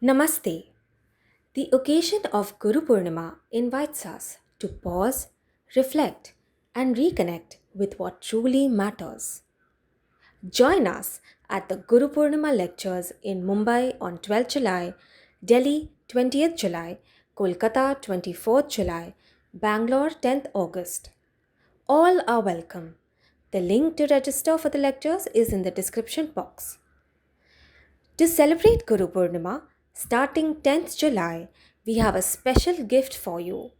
Namaste. The occasion of Guru Purnima invites us to pause, reflect, and reconnect with what truly matters. Join us at the Guru Purnima lectures in Mumbai on 12th July, Delhi 20th July, Kolkata 24th July, Bangalore 10th August. All are welcome. The link to register for the lectures is in the description box. To celebrate Guru Purnima, starting 10th July, we have a special gift for you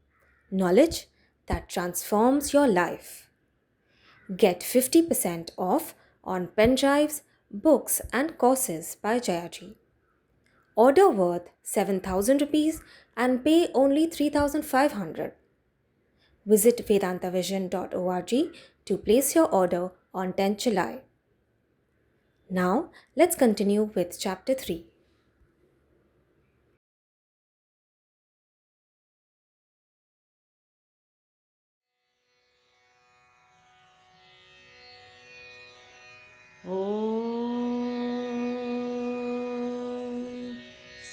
knowledge that transforms your life. Get 50% off on pen drives, books, and courses by Jayaji. Order worth 7,000 rupees and pay only 3,500. Visit vedantavision.org to place your order on 10th July. Now, let's continue with chapter 3. ॐ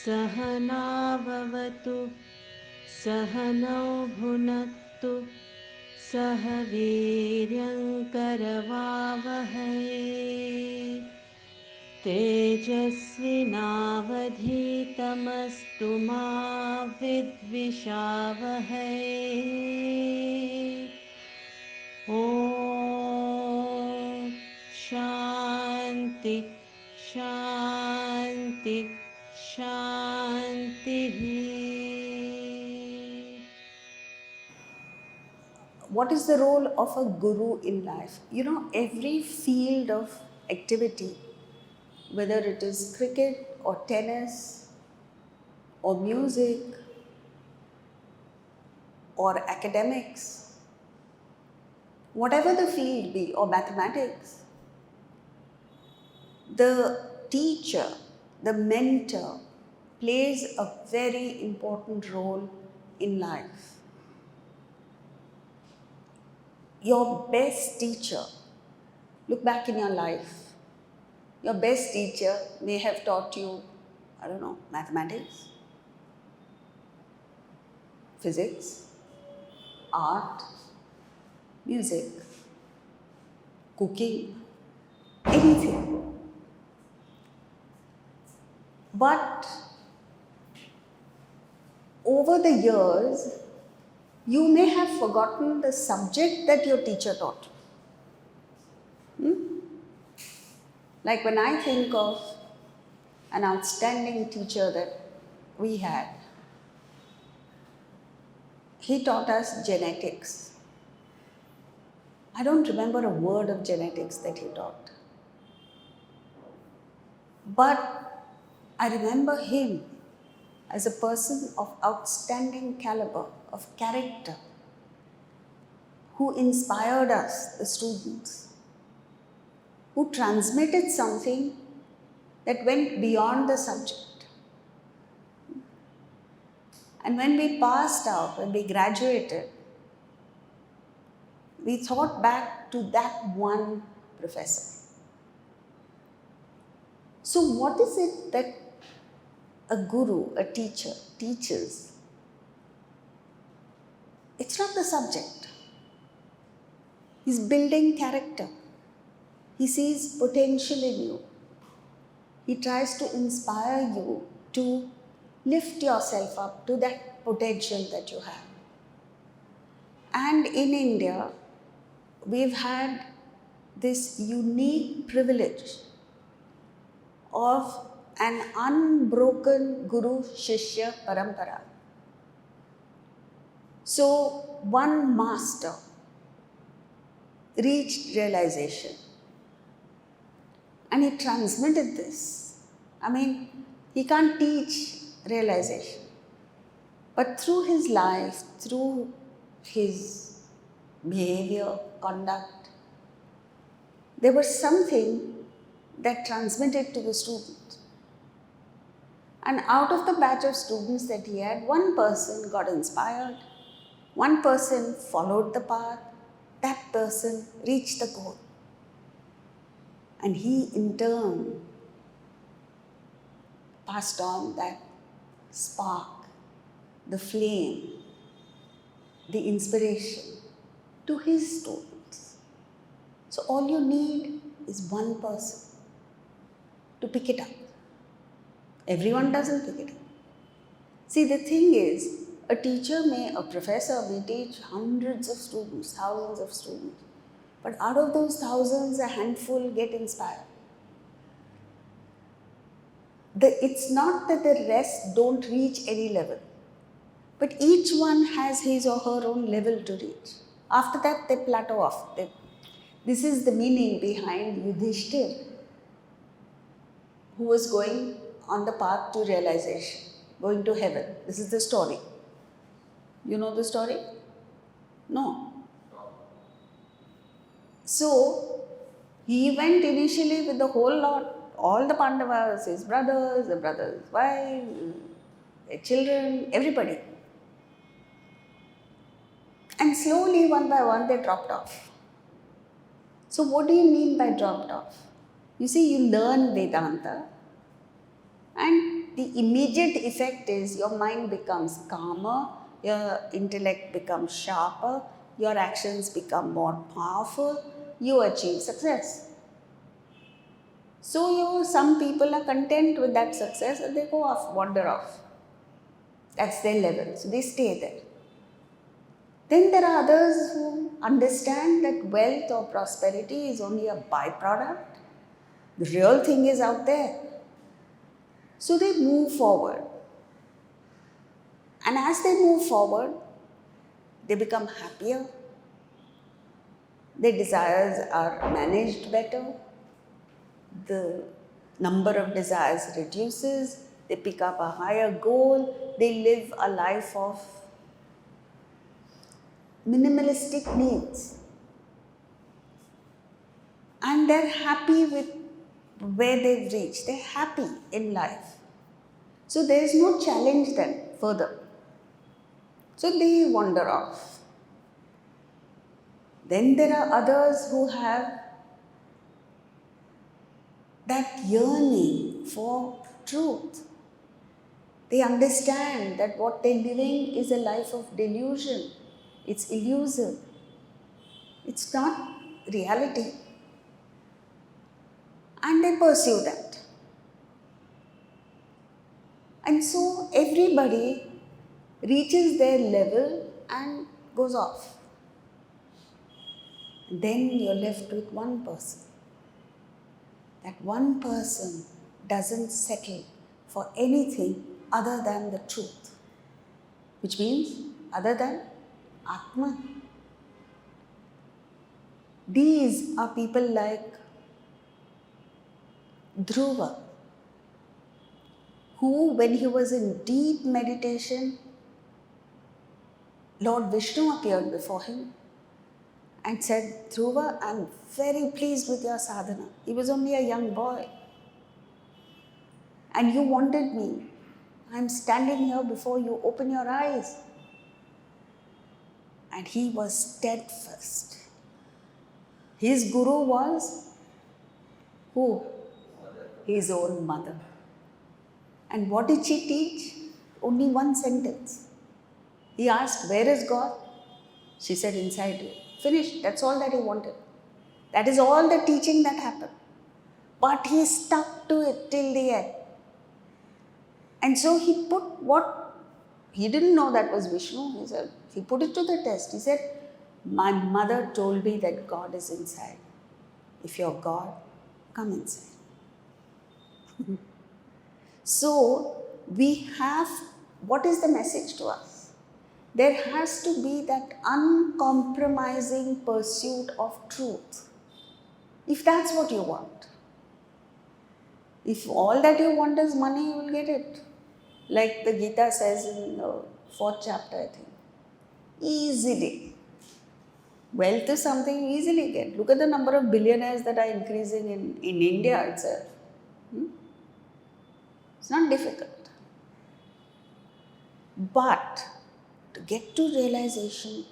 सहनाववतु सहनौ भुनक्तु सह वीर्यङ्करवावहै तेजस्विनावधीतमस्तु मा विद्विषावहै ॐ शान्ति शान्ति शान्तिः. What is the role of a guru in life? Every field of activity, whether it is cricket or tennis or music or academics, whatever the field be, or mathematics, the teacher, the mentor plays a very important role in life. Your best teacher, look back in your life, your best teacher may have taught you, mathematics, physics, art, music, cooking, anything. But over the years, you may have forgotten the subject that your teacher taught. Like when I think of an outstanding teacher that we had, he taught us genetics. I don't remember a word of genetics that he taught. But I remember him as a person of outstanding caliber, of character, who inspired us, the students, who transmitted something that went beyond the subject. And when we passed out, when we graduated, we thought back to that one professor. So what is it that a guru, a teacher, teaches? It's not the subject. He's building character. He sees potential in you. He tries to inspire you to lift yourself up to that potential that you have. And in India, we've had this unique privilege of an unbroken Guru-Shishya Parampara. So one master reached realization and he transmitted this. He can't teach realization, but through his life, through his behavior, conduct, there was something that transmitted to the student. And out of the batch of students that he had, one person got inspired, one person followed the path, that person reached the goal. And he in turn passed on that spark, the flame, the inspiration to his students. So all you need is one person to pick it up. Everyone doesn't pick it up. See, the thing is, a professor may teach hundreds of students, thousands of students. But out of those thousands, a handful get inspired. It's not that the rest don't reach any level, but each one has his or her own level to reach. After that, they plateau off. This is the meaning behind Yudhishthir, who was going on the path to realization, going to heaven. This is the story. You know the story? No. So, he went initially with the whole lot, all the Pandavas, his brothers, the brothers' wives, their children, everybody. And slowly, one by one, they dropped off. So, what do you mean by dropped off? You see, you learn Vedanta, and the immediate effect is your mind becomes calmer, your intellect becomes sharper, your actions become more powerful, you achieve success. So some people are content with that success and they go off, wander off. That's their level, so they stay there. Then there are others who understand that wealth or prosperity is only a byproduct. The real thing is out there. So they move forward. And as they move forward, they become happier. Their desires are managed better. The number of desires reduces. They pick up a higher goal. They live a life of minimalistic needs. And they're happy with where they've reached. They're happy in life. So there is no challenge then further. So they wander off. Then there are others who have that yearning for truth. They understand that what they're living is a life of delusion. It's illusion. It's not reality. And they pursue that. And so everybody reaches their level and goes off. Then you're left with one person. That one person doesn't settle for anything other than the truth, which means other than Atma. These are people like Dhruva, who, when he was in deep meditation, Lord Vishnu appeared before him and said, Dhruva, I'm very pleased with your sadhana. He was only a young boy. And you wanted me. I'm standing here before you. Open your eyes. And he was steadfast. His guru was who? His own mother. And what did she teach? Only one sentence. He asked, where is God? She said, inside you. Finished. That's all that he wanted. That is all the teaching that happened. But he stuck to it till the end. And so he put what, he didn't know that was Vishnu. He said, he put it to the test. He said, my mother told me that God is inside. If you're God, come inside. So we have, what is the message to us? There has to be that uncompromising pursuit of truth. If that's what you want. If all that you want is money, you will get it. Like the Gita says in the 4th chapter, I think. Easily. Wealth is something you easily get. Look at the number of billionaires that are increasing in India itself. It's not difficult. But to get to realization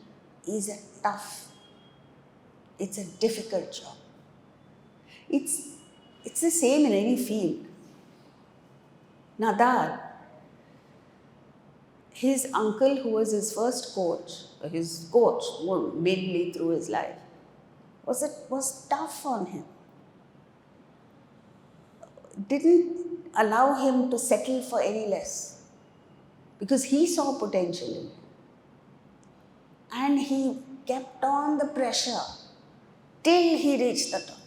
is it's a difficult job. It's the same in any field. Nadar, his uncle, who was his first coach, his coach mainly through his life, was tough on him. Didn't allow him to settle for any less because he saw potential in him. And he kept on the pressure till he reached the top.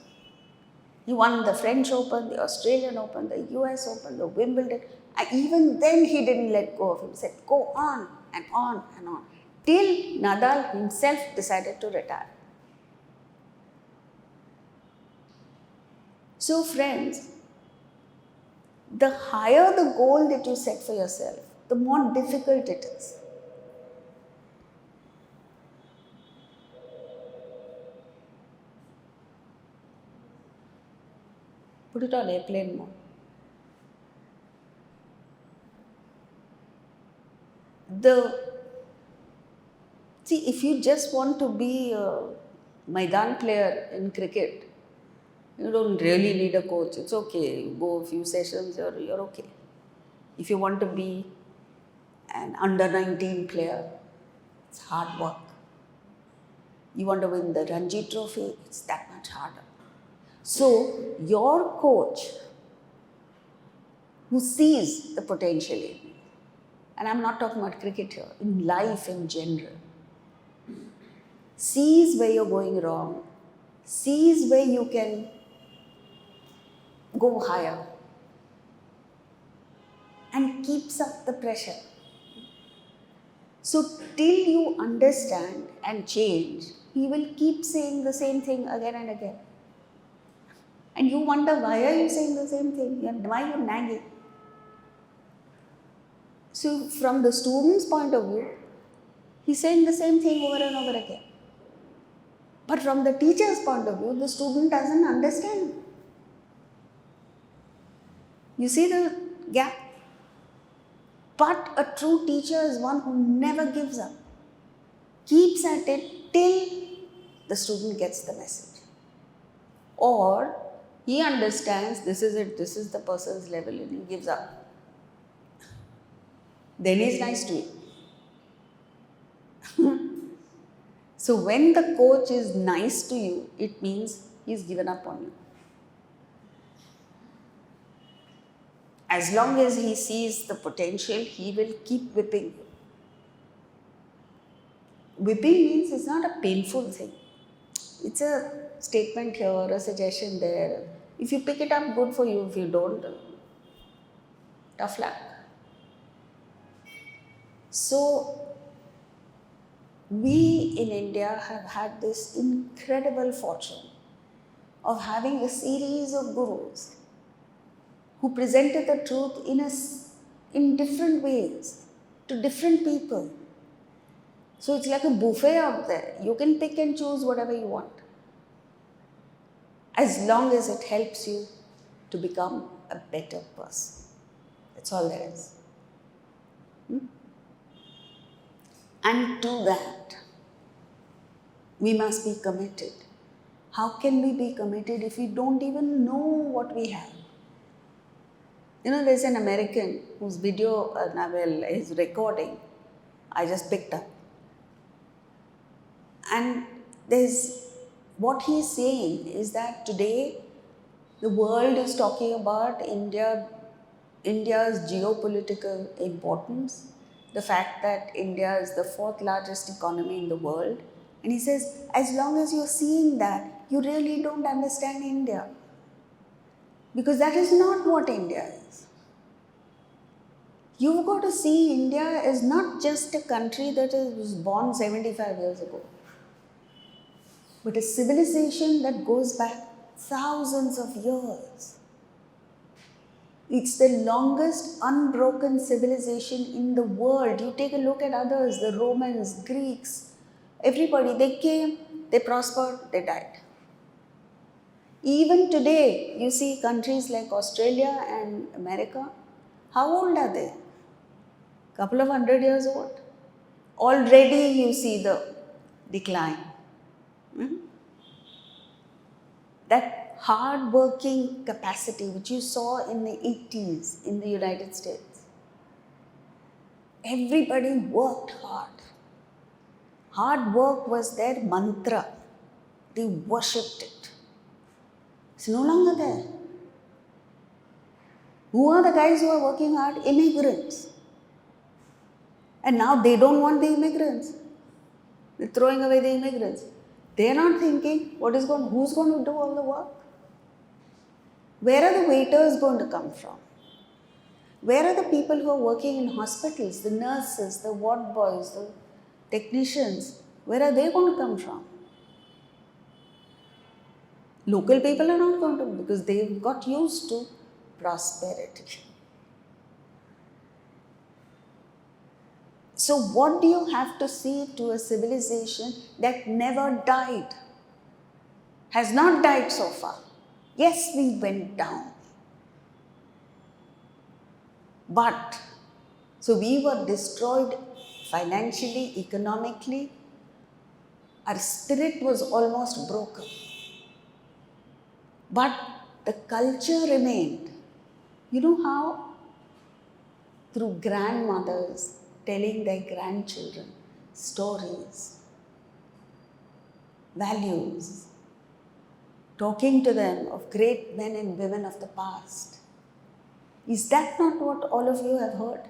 He won the French Open, the Australian Open, the US Open, the Wimbledon. And even then he didn't let go of him. He said, go on and on and on. Till Nadal himself decided to retire. So friends, the higher the goal that you set for yourself, the more difficult it is. Put it on airplane mode. See, if you just want to be a Maidan player in cricket, you don't really need a coach. It's okay. You go a few sessions, you're okay. If you want to be an under 19 player, it's hard work. You want to win the Ranji Trophy, it's that much harder. So, your coach who sees the potential in you, and I'm not talking about cricket here, in life in general, sees where you're going wrong, sees where you can go higher, and keeps up the pressure. So, till you understand and change, he will keep saying the same thing again and again. And you wonder, why are you saying the same thing? Why are you nagging? So, from the student's point of view, he's saying the same thing over and over again. But from the teacher's point of view, the student doesn't understand. You see the gap? But a true teacher is one who never gives up, keeps at it till the student gets the message. Or he understands this is it, this is the person's level, and he gives up. Then he's nice to you. So when the coach is nice to you, it means he's given up on you. As long as he sees the potential, he will keep whipping you. Whipping means it's not a painful thing. It's a statement here, a suggestion there. If you pick it up, good for you. If you don't, tough luck. So, we in India have had this incredible fortune of having a series of gurus who presented the truth in different ways to different people. So it's like a buffet out there. You can pick and choose whatever you want, as long as it helps you to become a better person. That's all there is. And to that, we must be committed. How can we be committed if we don't even know what we have? You know, there's an American whose video, his recording, I just picked up. And what he's saying is that today the world is talking about India's geopolitical importance, the fact that India is the 4th largest economy in the world. And he says, as long as you're seeing that, you really don't understand India. Because that is not what India is. You've got to see India as not just a country that was born 75 years ago, but a civilization that goes back thousands of years. It's the longest unbroken civilization in the world. You take a look at others, the Romans, Greeks, everybody, they came, they prospered, they died. Even today, you see countries like Australia and America, how old are they? Couple of 100 years old. Already you see the decline. That hard-working capacity which you saw in the 80s in the United States Everybody worked hard. Hard work was their mantra. They worshipped it. It's no longer there. Who are the guys who are working hard? Immigrants. And now they don't want the immigrants. They're throwing away the immigrants. They're not thinking who's going to do all the work? Where are the waiters going to come from? Where are the people who are working in hospitals, the nurses, the ward boys, the technicians? Where are they going to come from? Local people are not going to, because they've got used to prosperity. So what do you have to see to a civilization that never died? Has not died so far. Yes, we went down. But, so we were destroyed financially, economically. Our spirit was almost broken. But the culture remained. You know how? Through grandmothers telling their grandchildren stories, values, talking to them of great men and women of the past. Is that not what all of you have heard?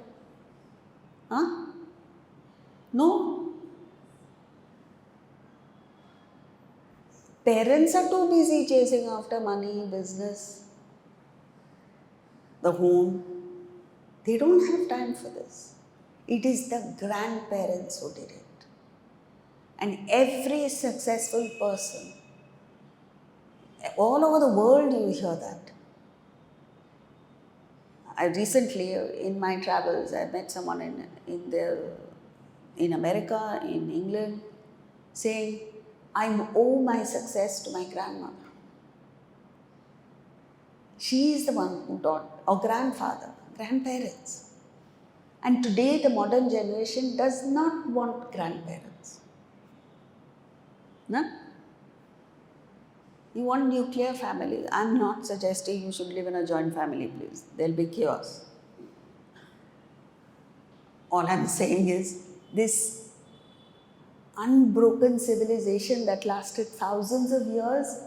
Huh? No? Parents are too busy chasing after money, business, the home. They don't have time for this. It is the grandparents who did it. And every successful person, all over the world you hear that. I recently, in my travels, I met someone in America, in England, saying, I owe my success to my grandmother. She is the one who taught, or grandfather, grandparents. And today the modern generation does not want grandparents. No? You want nuclear family. I'm not suggesting you should live in a joint family, please. There'll be chaos. All I'm saying is this unbroken civilization that lasted thousands of years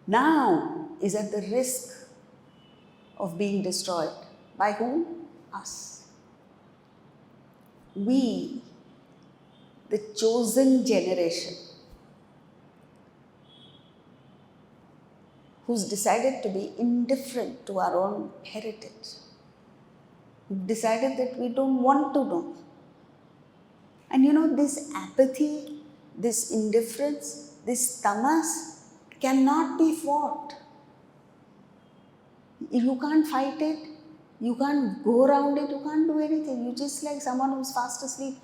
now is at the risk of being destroyed. By whom? Us. We, the chosen generation, who's decided to be indifferent to our own heritage, who decided that we don't want to know. And you know, this apathy, this indifference, this tamas cannot be fought. You can't fight it, you can't go around it, you can't do anything. You just like someone who's fast asleep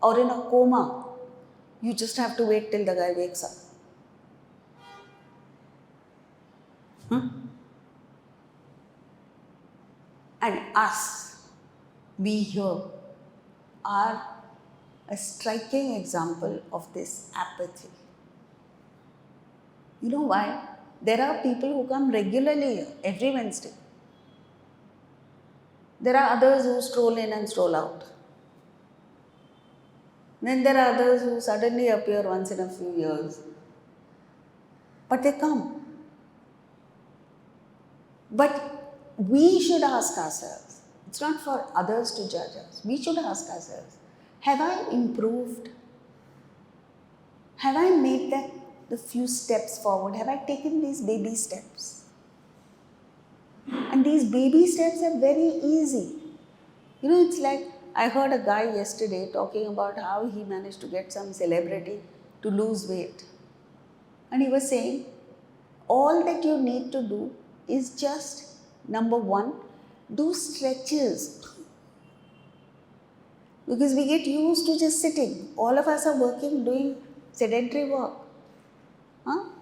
or in a coma. You just have to wait till the guy wakes up. And us, we here, are a striking example of this apathy. You know why? There are people who come regularly here, every Wednesday. There are others who stroll in and stroll out. Then there are others who suddenly appear once in a few years. But they come. But we should ask ourselves, it's not for others to judge us, we should ask ourselves, have I improved? Have I made the few steps forward? Have I taken these baby steps? And these baby steps are very easy. You know, it's like, I heard a guy yesterday talking about how he managed to get some celebrity to lose weight. And he was saying, all that you need to do is just, number one, do stretches. Because we get used to just sitting. All of us are working, doing sedentary work.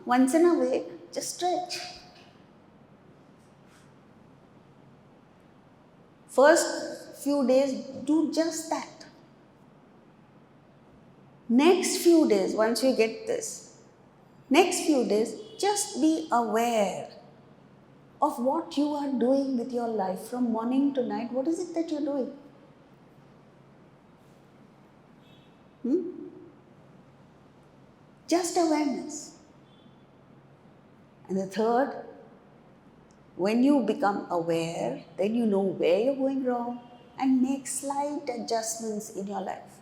Once in a way, just stretch. First few days, do just that. Next few days, once you get this, next few days, just be aware of what you are doing with your life from morning to night. What is it that you're doing? Just awareness. And the third, when you become aware, then you know where you're going wrong and make slight adjustments in your life.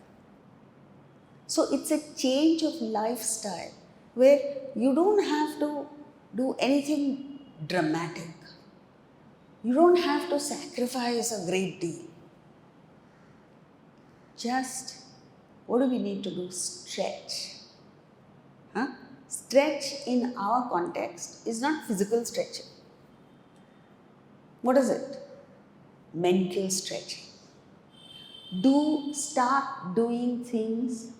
So it's a change of lifestyle where you don't have to do anything dramatic. You don't have to sacrifice a great deal. Just, what do we need to do? Stretch. Stretch in our context is not physical stretching. What is it? Mental stretching. Start doing things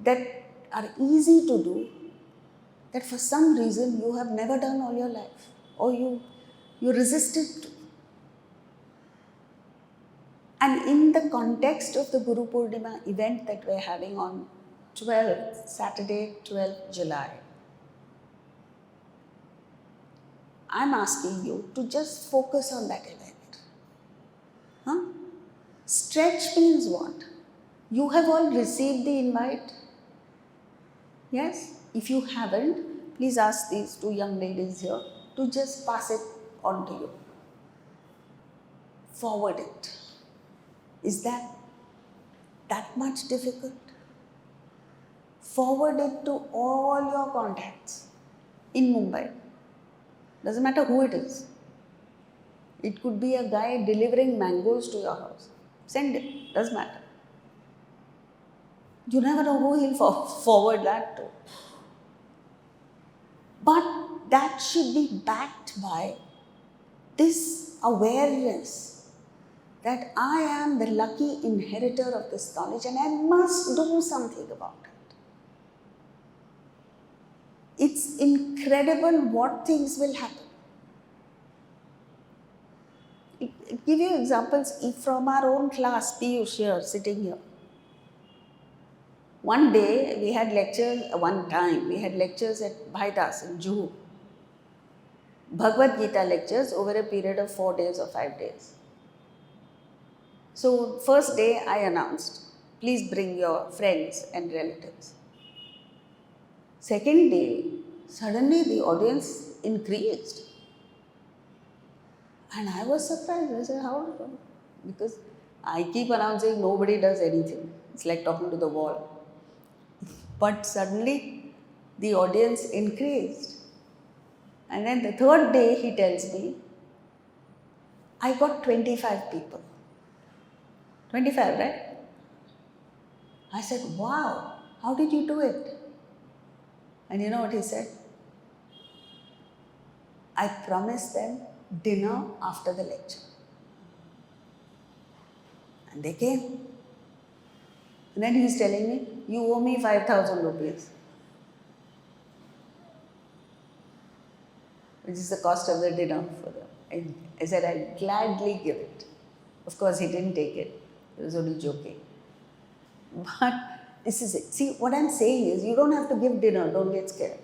that are easy to do, that for some reason you have never done all your life, or you resisted to. And in the context of the Guru Purnima event that we're having on Saturday, 12th July, I'm asking you to just focus on that event. Stretch means what? You have all received the invite? Yes? If you haven't, please ask these two young ladies here to just pass it on to you. Forward it. Is that much difficult? Forward it to all your contacts in Mumbai. Doesn't matter who it is. It could be a guy delivering mangoes to your house. Send it. Doesn't matter. You never know who he'll forward that to. But that should be backed by this awareness that I am the lucky inheritor of this knowledge and I must do something about it. It's incredible what things will happen. I'll give you examples from our own class, Piyush here, sitting here. One day we had lectures at Bhaidas in Juhu. Bhagavad Gita lectures over a period of 4 days or 5 days. So first day I announced, please bring your friends and relatives. Second day, suddenly the audience increased. And I was surprised. I said, how? Because I keep announcing nobody does anything. It's like talking to the wall. But suddenly the audience increased. And then the third day he tells me, I got 25 people. 25, right? I said, wow, how did you do it? And you know what he said? I promised them dinner after the lecture. And they came. And then he's telling me, you owe me 5,000 rupees. Which is the cost of the dinner for them. And I said, I'll gladly give it. Of course, he didn't take it. He was only joking. But this is it. See, what I'm saying is, you don't have to give dinner. Don't get scared.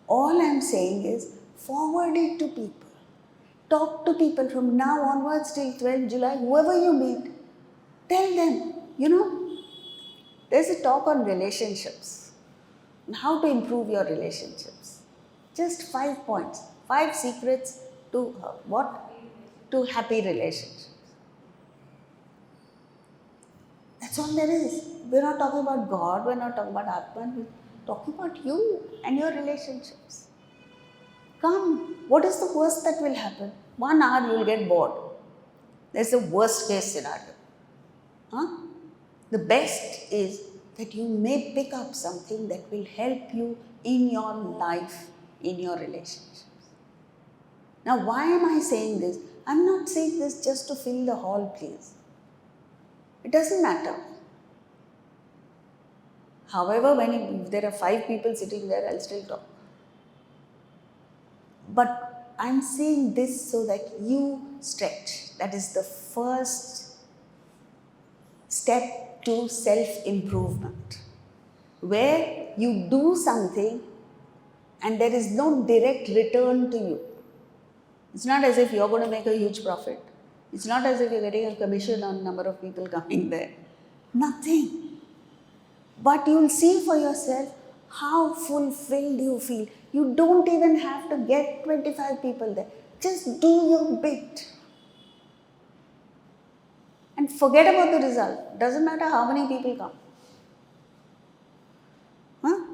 All I'm saying is, forward it to people. Talk to people from now onwards till 12th July, whoever you meet. Tell them, there's a talk on relationships. And how to improve your relationships. Just 5 points. 5 secrets to what? To happy relationships. That's all there is. We're not talking about God, we're not talking about Atman, we're talking about you and your relationships. Come, what is the worst that will happen? 1 hour you will get bored. That's the worst case scenario. The best is that you may pick up something that will help you in your life, in your relationships. Now, why am I saying this? I'm not saying this just to fill the hall, please. It doesn't matter. However, if there are 5 people sitting there, I'll still talk. But I'm saying this so that you stretch. That is the first step to self-improvement, where you do something and there is no direct return to you. It's not as if you're going to make a huge profit. It's not as if you're getting a commission on number of people coming there. Nothing. But you'll see for yourself how fulfilled you feel. You don't even have to get 25 people there. Just do your bit. And forget about the result. Doesn't matter how many people come. Huh?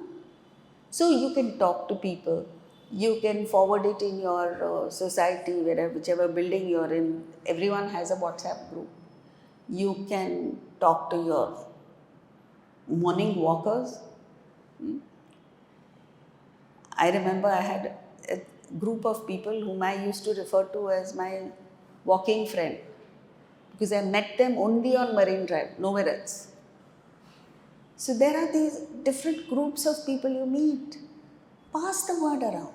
So you can talk to people. You can forward it in your society, whichever building you're in. Everyone has a WhatsApp group. You can talk to your morning walkers. I remember I had a group of people whom I used to refer to as my walking friend, because I met them only on Marine Drive, nowhere else. So there are these different groups of people you meet. Pass the word around.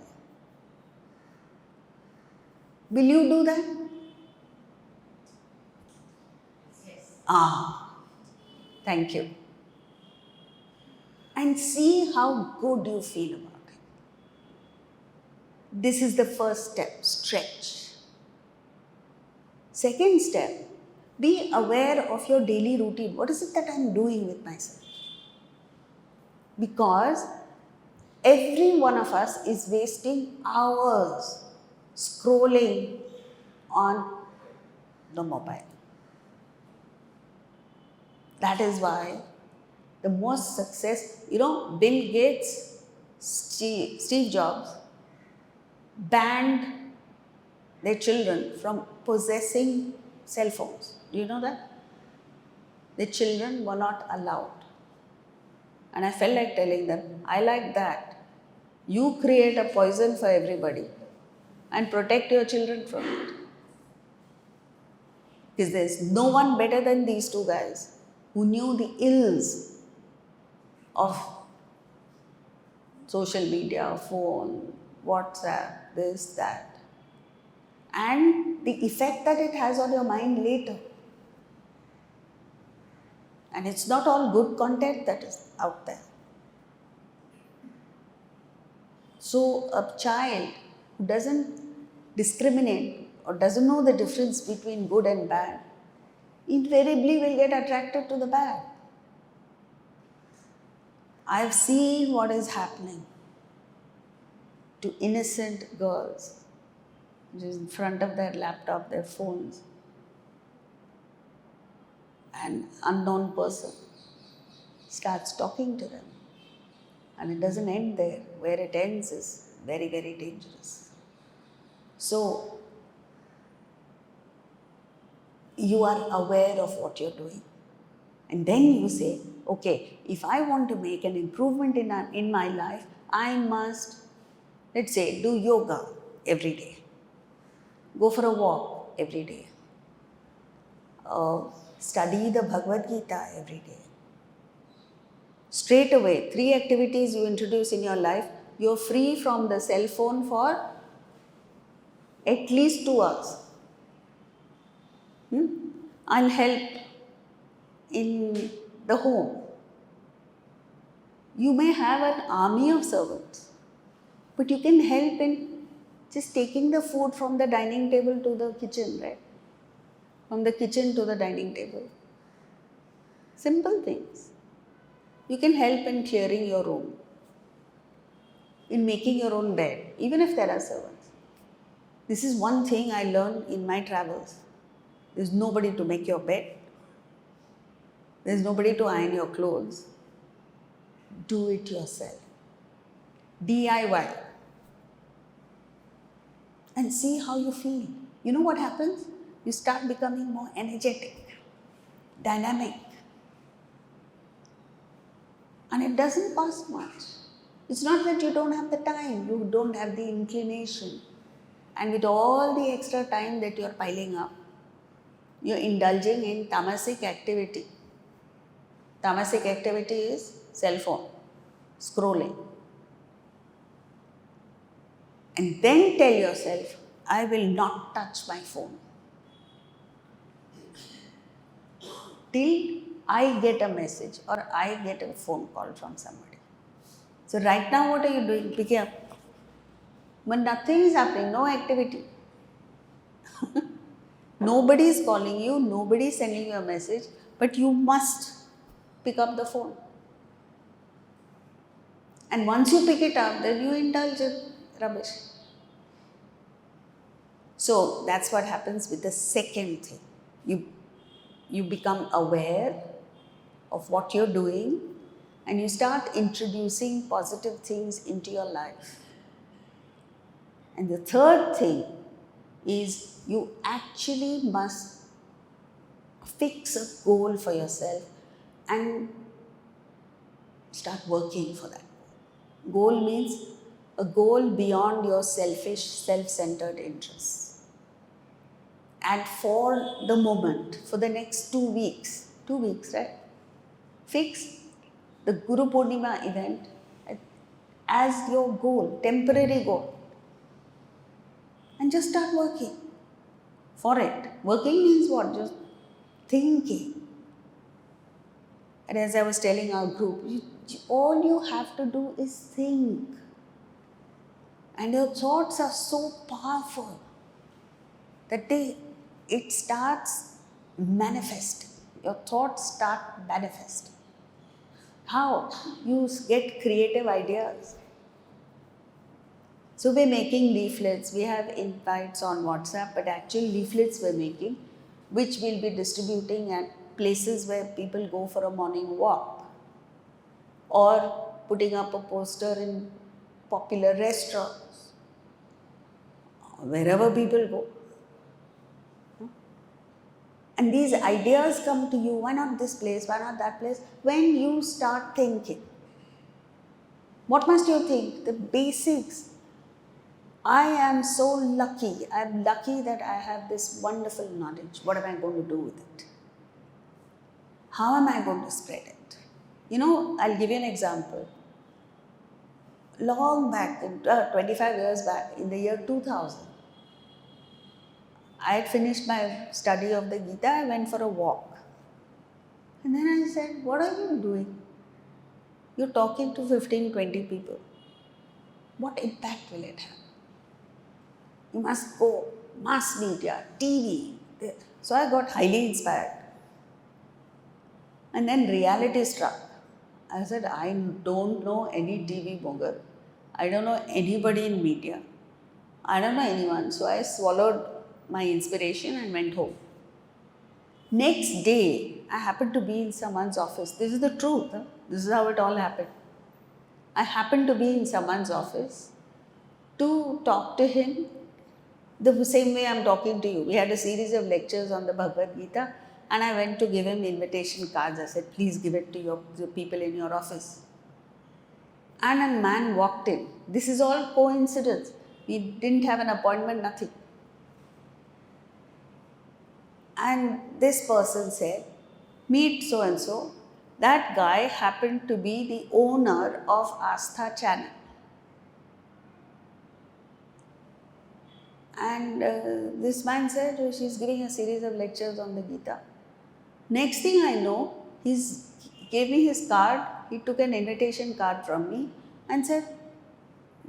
Will you do that? Yes. Thank you. And see how good you feel about it. This is the first step, stretch. Second step, be aware of your daily routine. What is it that I'm doing with myself? Because every one of us is wasting hours scrolling on the mobile. That is why the most success, Bill Gates, Steve Jobs banned their children from possessing cell phones. Do you know that? The children were not allowed. And I felt like telling them, I like that. You create a poison for everybody and protect your children from it. Because there's no one better than these two guys who knew the ills of social media, phone, WhatsApp, this, that, and the effect that it has on your mind later. And it's not all good content that is out there. So a child who doesn't discriminate or doesn't know the difference between good and bad, invariably will get attracted to the bad. I've seen what is happening to innocent girls just in front of their laptop, their phones. An unknown person starts talking to them. And it doesn't end there. Where it ends is very, very dangerous. So, you are aware of what you're doing. And then you say, okay, if I want to make an improvement in my life, I must, let's say, do yoga every day. Go for a walk every day. Study the Bhagavad Gita every day. Straight away, 3 activities you introduce in your life, you're free from the cell phone for at least 2 hours. I'll help in the home. You may have an army of servants, but you can help in just taking the food from the dining table to the kitchen, right? From the kitchen to the dining table. Simple things. You can help in clearing your room, in making your own bed, even if there are servants. This is one thing I learned in my travels. There's nobody to make your bed. There's nobody to iron your clothes. Do it yourself. DIY. And see how you feel. You know what happens? You start becoming more energetic, dynamic. And it doesn't cost much. It's not that you don't have the time, you don't have the inclination. And with all the extra time that you're piling up, you're indulging in tamasic activity. Tamasic activity is cell phone, scrolling. And then tell yourself, I will not touch my phone till I get a message or I get a phone call from somebody. So right now what are you doing? Picking up. But nothing is happening, no activity. Nobody is calling you, nobody is sending you a message, but you must pick up the phone. And once you pick it up, then you indulge in rubbish. So that's what happens with the second thing. You become aware of what you're doing and you start introducing positive things into your life. And the third thing is you actually must fix a goal for yourself and start working for that. Goal means a goal beyond your selfish, self-centered interests. And for the moment, for the next 2 weeks, right? Fix the Guru Purnima event as your goal, temporary goal. And just start working for it. Working means what? Just thinking. And as I was telling our group, all you have to do is think. And your thoughts are so powerful that it starts manifesting. Your thoughts start manifesting. How? You get creative ideas. So we're making leaflets. We have invites on WhatsApp, but actual leaflets we're making, which we'll be distributing at places where people go for a morning walk, or putting up a poster in popular restaurants, wherever people go. And these ideas come to you, why not this place, why not that place, when you start thinking. What must you think? The basics. I am so lucky. I am lucky that I have this wonderful knowledge. What am I going to do with it? How am I going to spread it? I'll give you an example. Long back, 25 years back, in the year 2000, I had finished my study of the Gita. I went for a walk. And then I said, what are you doing? You're talking to 15, 20 people. What impact will it have? You must go, mass media, TV. So I got highly inspired. And then reality struck. I said, I don't know any TV monger. I don't know anybody in media. I don't know anyone. So I swallowed my inspiration and went home. Next day, I happened to be in someone's office. This is the truth. This is how it all happened. I happened to be in someone's office to talk to him the same way I'm talking to you. We had a series of lectures on the Bhagavad Gita, and I went to give him invitation cards. I said, please give it to the people in your office. And a man walked in. This is all coincidence. We didn't have an appointment, nothing. And this person said, meet so and so. That guy happened to be the owner of Astha channel. And this man said, she's giving a series of lectures on the Gita. Next thing I know, he gave me his card. He took an invitation card from me and said,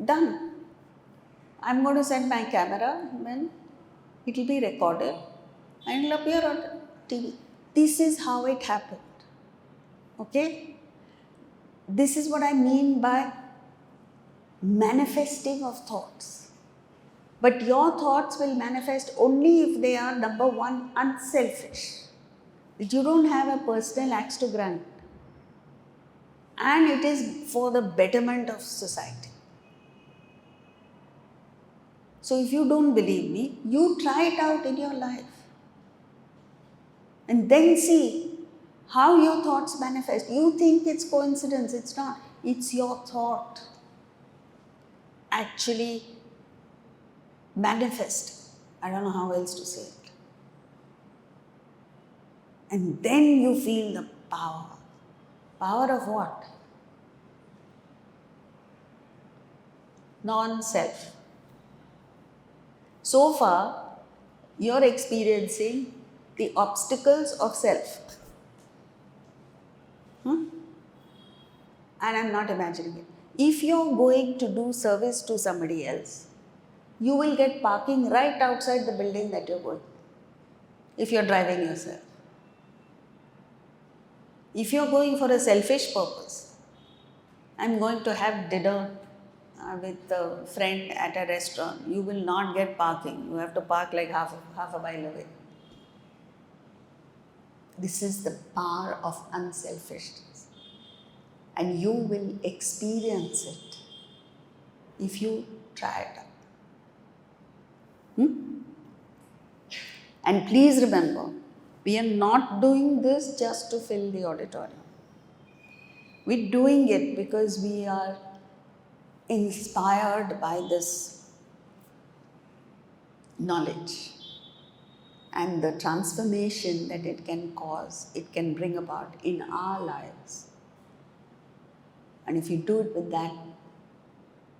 done. I'm going to send my camera, and it will be recorded and it will appear on TV. This is how it happened. Okay? This is what I mean by manifesting of thoughts. But your thoughts will manifest only if they are, number one, unselfish. That you don't have a personal axe to grind. And it is for the betterment of society. So if you don't believe me, you try it out in your life. And then see how your thoughts manifest. You think it's coincidence. It's not. It's your thought actually manifest. I don't know how else to say it. And then you feel the power. Power of what? Non-self. So far, you're experiencing the obstacles of self. And I'm not imagining it. If you're going to do service to somebody else, you will get parking right outside the building that you're going. if you're driving yourself. If you're going for a selfish purpose, I'm going to have dinner with a friend at a restaurant, you will not get parking. You have to park like half a mile away. This is the power of unselfishness. And you will experience it if you try it out. And please remember, we are not doing this just to fill the auditorium. We're doing it because we are inspired by this knowledge and the transformation that it can cause, it can bring about in our lives. And if you do it with that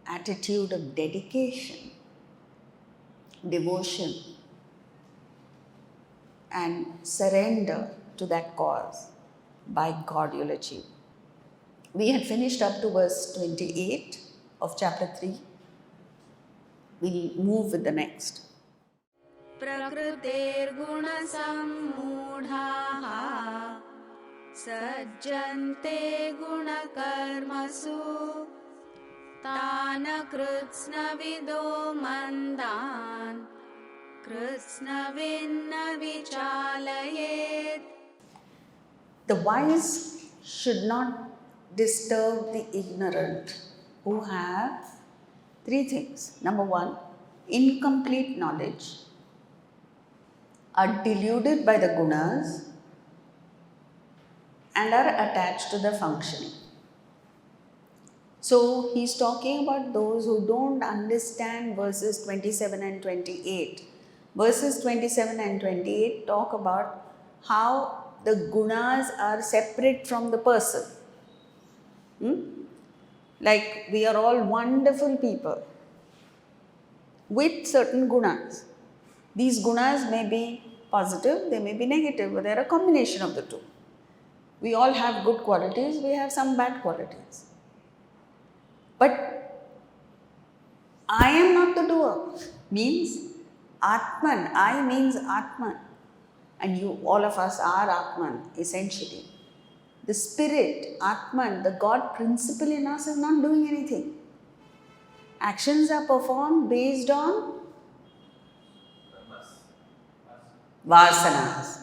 attitude of dedication, devotion, and surrender to that cause, by God you'll achieve. We had finished up to verse 28 of chapter 3. We'll move with the next. प्रकृतेर्गुणसम्मूढाः सज्जन्ते गुणकर्मसु तान् कृत्स्नविदो मन्दान् कृत्स्नविन्न विचालयेत्. The wise should not disturb the ignorant who have three things. Number one, incomplete knowledge, are deluded by the gunas, and are attached to the functioning. So he's talking about those who don't understand verses 27 and 28. Verses 27 and 28 talk about how the gunas are separate from the person. Like we are all wonderful people with certain gunas. These gunas may be positive, they may be negative, but they're a combination of the two. We all have good qualities, we have some bad qualities. But I am not the doer, means Atman, I means Atman. And you, all of us are Atman, essentially. The spirit, Atman, the God principle in us is not doing anything. Actions are performed based on vasanas.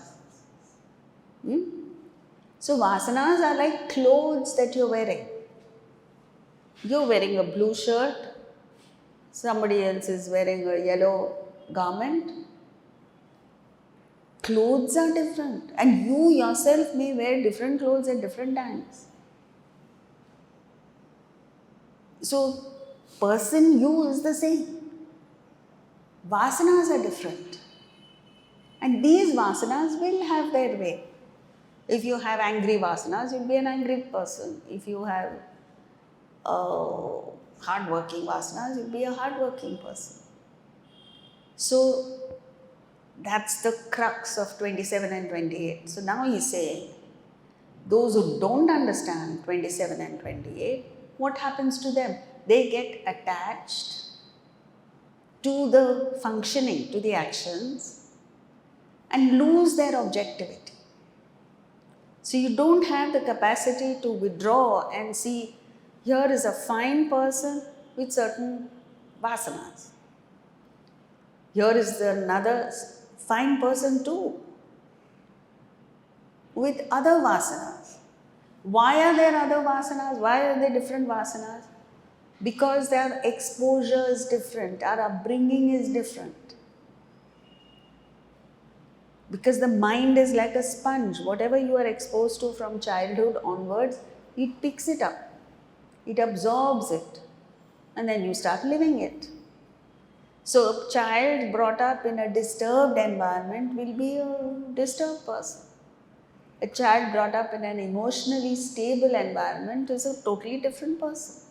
So vasanas are like clothes that you're wearing. You're wearing a blue shirt, somebody else is wearing a yellow garment. Clothes are different, and you yourself may wear different clothes at different times. So, person you is the same. Vasanas are different. And these vasanas will have their way. If you have angry vasanas, you'll be an angry person. If you have hard-working vasanas, you'll be a hard-working person. So, that's the crux of 27 and 28. So now he's saying, those who don't understand 27 and 28, what happens to them? They get attached to the functioning, to the actions, and lose their objectivity. So you don't have the capacity to withdraw and see, here is a fine person with certain vasanas. Here is another fine person too, with other vasanas. Why are there other vasanas? Why are there different vasanas? Because their exposure is different, our upbringing is different. Because the mind is like a sponge. Whatever you are exposed to from childhood onwards, it picks it up. It absorbs it. And then you start living it. So a child brought up in a disturbed environment will be a disturbed person. A child brought up in an emotionally stable environment is a totally different person.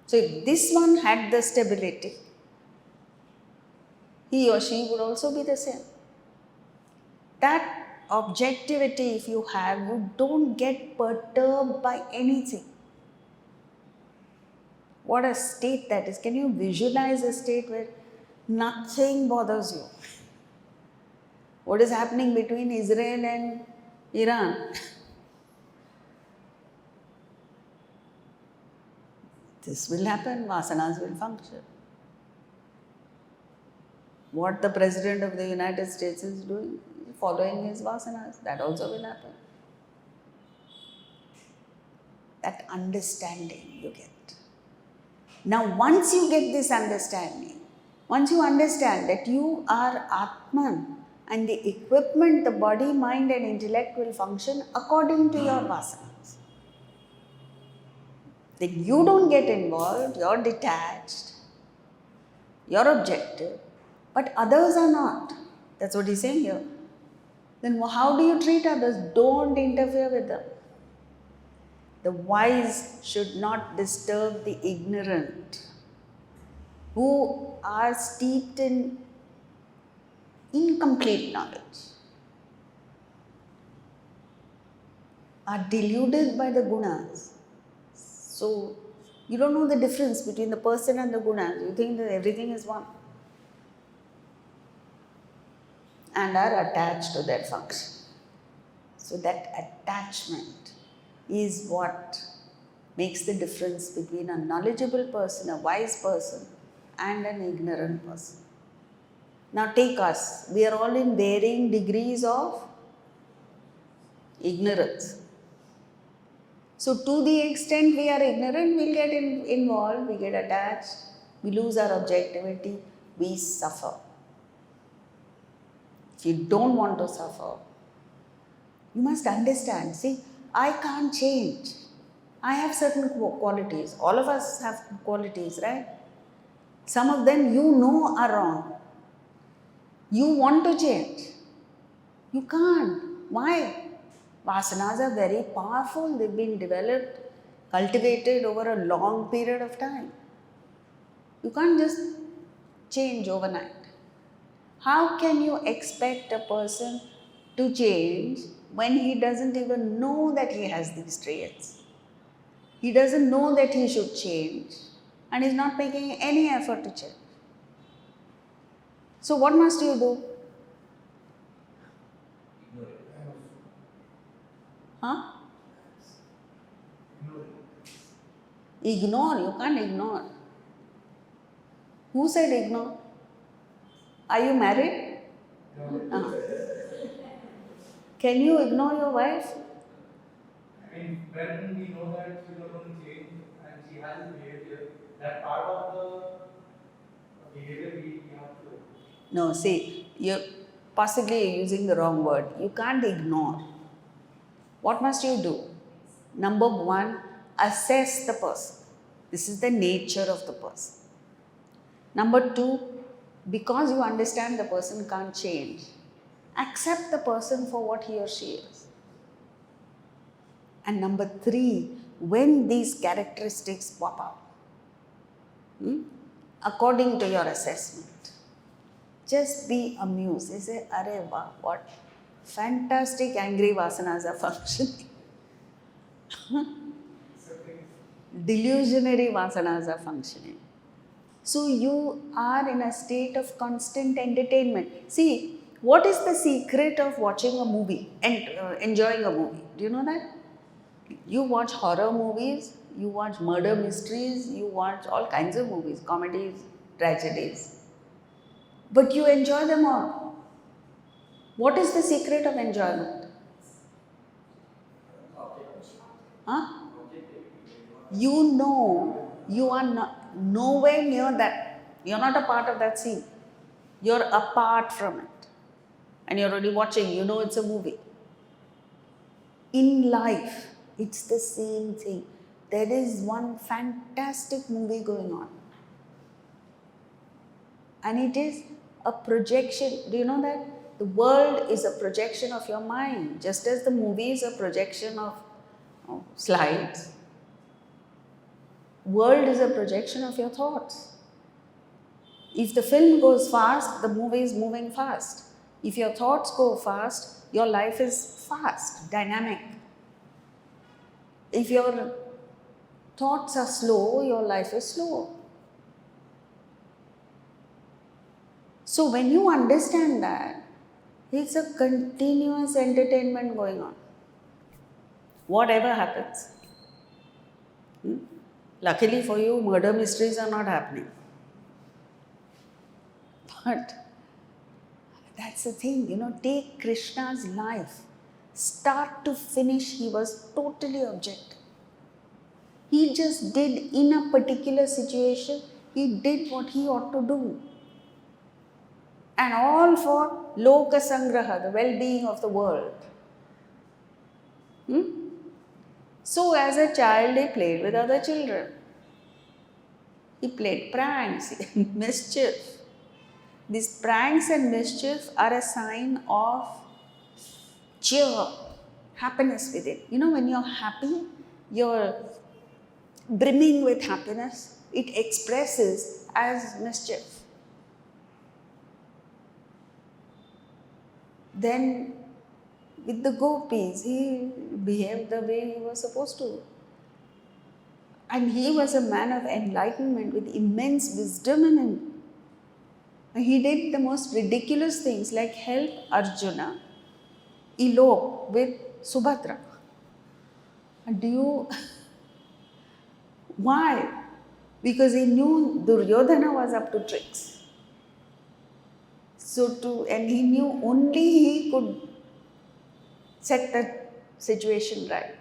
So if this one had the stability, he or she would also be the same. That objectivity if you have, you don't get perturbed by anything. What a state that is. Can you visualize a state where nothing bothers you? What is happening between Israel and Iran? This will happen, vasanas will function. What the President of the United States is doing, following his vasanas, that also will happen. That understanding you get. Now, once you get this understanding, once you understand that you are Atman and the equipment, the body, mind, and intellect will function according to your vasanas, then you don't get involved, you're detached, you're objective, but others are not. That's what he's saying here. Then how do you treat others? Don't interfere with them. The wise should not disturb the ignorant who are steeped in incomplete knowledge, are deluded by the gunas. So, you don't know the difference between the person and the gunas. You think that everything is one. And are attached to that function. So, that attachment is what makes the difference between a knowledgeable person, a wise person, and an ignorant person. Now take us, we are all in varying degrees of ignorance. So to the extent we are ignorant, we'll get involved, we get attached, we lose our objectivity, we suffer. If you don't want to suffer, you must understand, see, I can't change. I have certain qualities. All of us have qualities, right? Some of them you know are wrong. You want to change. You can't. Why? Vasanas are very powerful. They've been developed, cultivated over a long period of time. You can't just change overnight. How can you expect a person to change when he doesn't even know that he has these traits? He doesn't know that he should change and is not making any effort to change. So what must you do? Huh? Ignore. You can't ignore. Who said ignore? Are you married? No. Can you ignore your wife? I mean, when we know that she is not going to change and she has this behavior, that part of the behavior we have to. No, see, you're possibly using the wrong word. You can't ignore. What must you do? Number one, assess the person. This is the nature of the person. Number two, because you understand the person can't change, accept the person for what he or she is. And number three, when these characteristics pop up, according to your assessment, just be amused. You say, "Arey wow, what fantastic angry vasanas are functioning." Delusionary vasanas are functioning. So you are in a state of constant entertainment. See, what is the secret of watching a movie and enjoying a movie? Do you know that? You watch horror movies, you watch murder mysteries, you watch all kinds of movies, comedies, tragedies. But you enjoy them all. What is the secret of enjoyment? Huh? You know you are not, nowhere near that. You're not a part of that scene. You're apart from it. And you're already watching, you know it's a movie. In life, it's the same thing. There is one fantastic movie going on. And it is a projection. Do you know that? The world is a projection of your mind, just as the movie is a projection of slides. World is a projection of your thoughts. If the film goes fast, the movie is moving fast. If your thoughts go fast, your life is fast, dynamic. If your thoughts are slow, your life is slow. So when you understand that, It's a continuous entertainment going on. Whatever happens. Luckily for you, murder mysteries are not happening. But that's the thing, take Krishna's life. Start to finish, he was totally objective. He just did in a particular situation, he did what he ought to do. And all for Loka Sangraha, the well-being of the world. So as a child, he played with other children. He played pranks, mischief. These pranks and mischief are a sign of cheer, happiness within. When you're happy, you're brimming with happiness, it expresses as mischief. Then with the gopis, he behaved the way he was supposed to. And he was a man of enlightenment with immense wisdom in him. And he did the most ridiculous things like help Arjuna elope with Subhadra. And why? Because he knew Duryodhana was up to tricks. And he knew only he could set the situation right.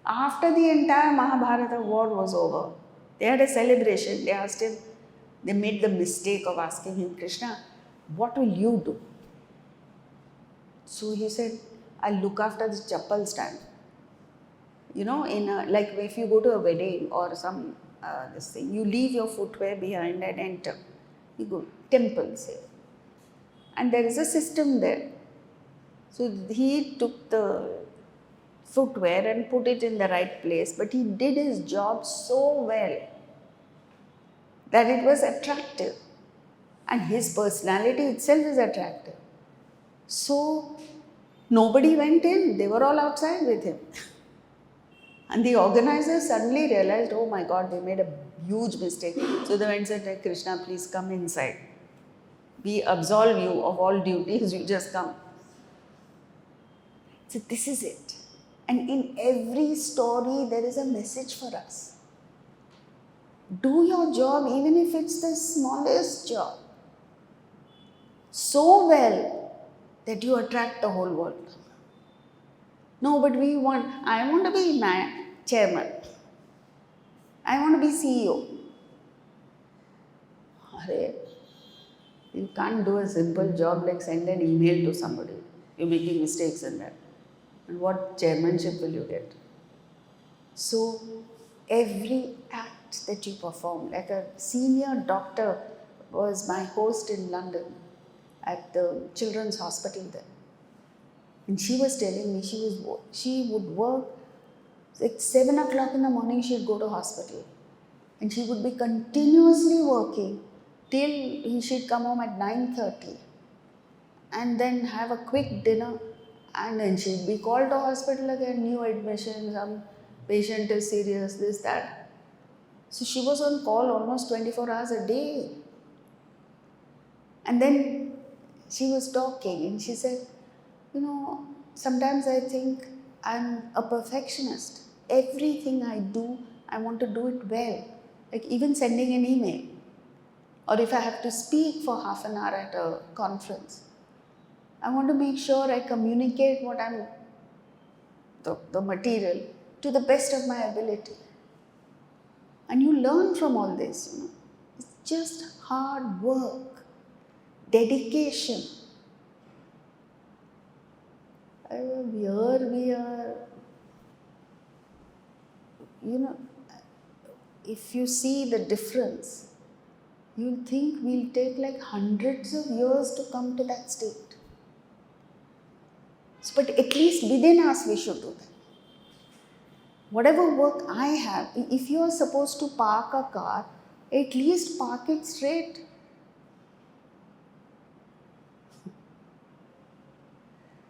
After the entire Mahabharata war was over, they had a celebration. They asked him, they made the mistake of asking him, Krishna, what will you do? So he said, I'll look after the chappal stand. Like if you go to a wedding or some this thing, you leave your footwear behind and enter. You go, temple, say. And there is a system there. So he took the footwear and put it in the right place, but he did his job so well that it was attractive. And his personality itself is attractive. So nobody went in, they were all outside with him. And the organizers suddenly realized, oh my God, they made a huge mistake. So they went and said, Krishna, please come inside. We absolve you of all duties, you just come. So this is it. And in every story, there is a message for us. Do your job, even if it's the smallest job, so well that you attract the whole world. No, but I want to be chairman. I want to be CEO. You can't do a simple job like send an email to somebody. You're making mistakes in that. And what chairmanship will you get? So, every act that you perform, like a senior doctor was my host in London at the children's hospital there. And she was telling me she would work like 7 o'clock in the morning, she'd go to hospital. And she would be continuously working till she'd come home at 9:30 and then have a quick dinner, and then she'd be called to hospital again, new admission, some patient is serious, this, that. So she was on call almost 24 hours a day. And then she was talking and she said, sometimes I think I'm a perfectionist. Everything I do, I want to do it well. Like even sending an email. Or if I have to speak for half an hour at a conference, I want to make sure I communicate the material to the best of my ability. And you learn from all this, It's just hard work, dedication. Here we are, if you see the difference, you'll think we'll take like hundreds of years to come to that state. But at least within us we should do that. Whatever work I have, if you are supposed to park a car, at least park it straight.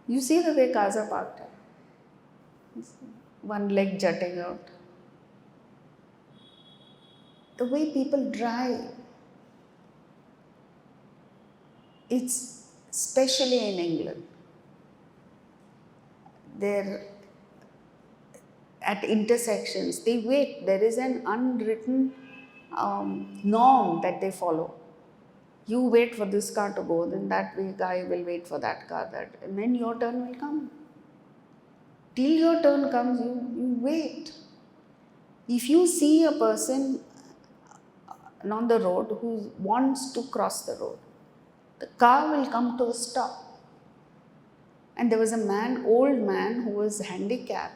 You see the way cars are parked. One leg jutting out. The way people drive. It's especially in England. They're at intersections, they wait. There is an unwritten norm that they follow. You wait for this car to go, then that guy will wait for that car, and then your turn will come. Till your turn comes, you wait. If you see a person on the road who wants to cross the road, the car will come to a stop. And there was a old man who was handicapped.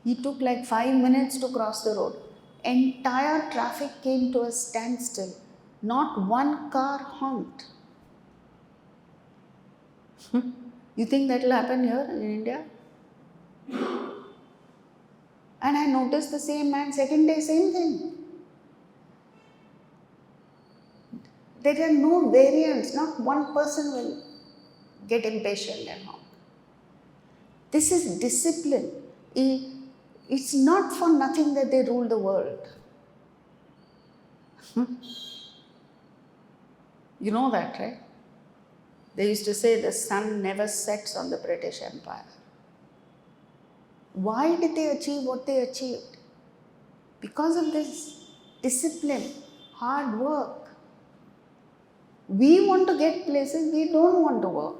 He took like 5 minutes to cross the road. Entire traffic came to a standstill. Not one car honked. You think that will happen here in India? And I noticed the same man, second day, same thing. There are no variants. Not one person will get impatient and honk. This is discipline. It's not for nothing that they rule the world. You know that, right? They used to say the sun never sets on the British Empire. Why did they achieve what they achieved? Because of this discipline, hard work. We want to get places, we don't want to work.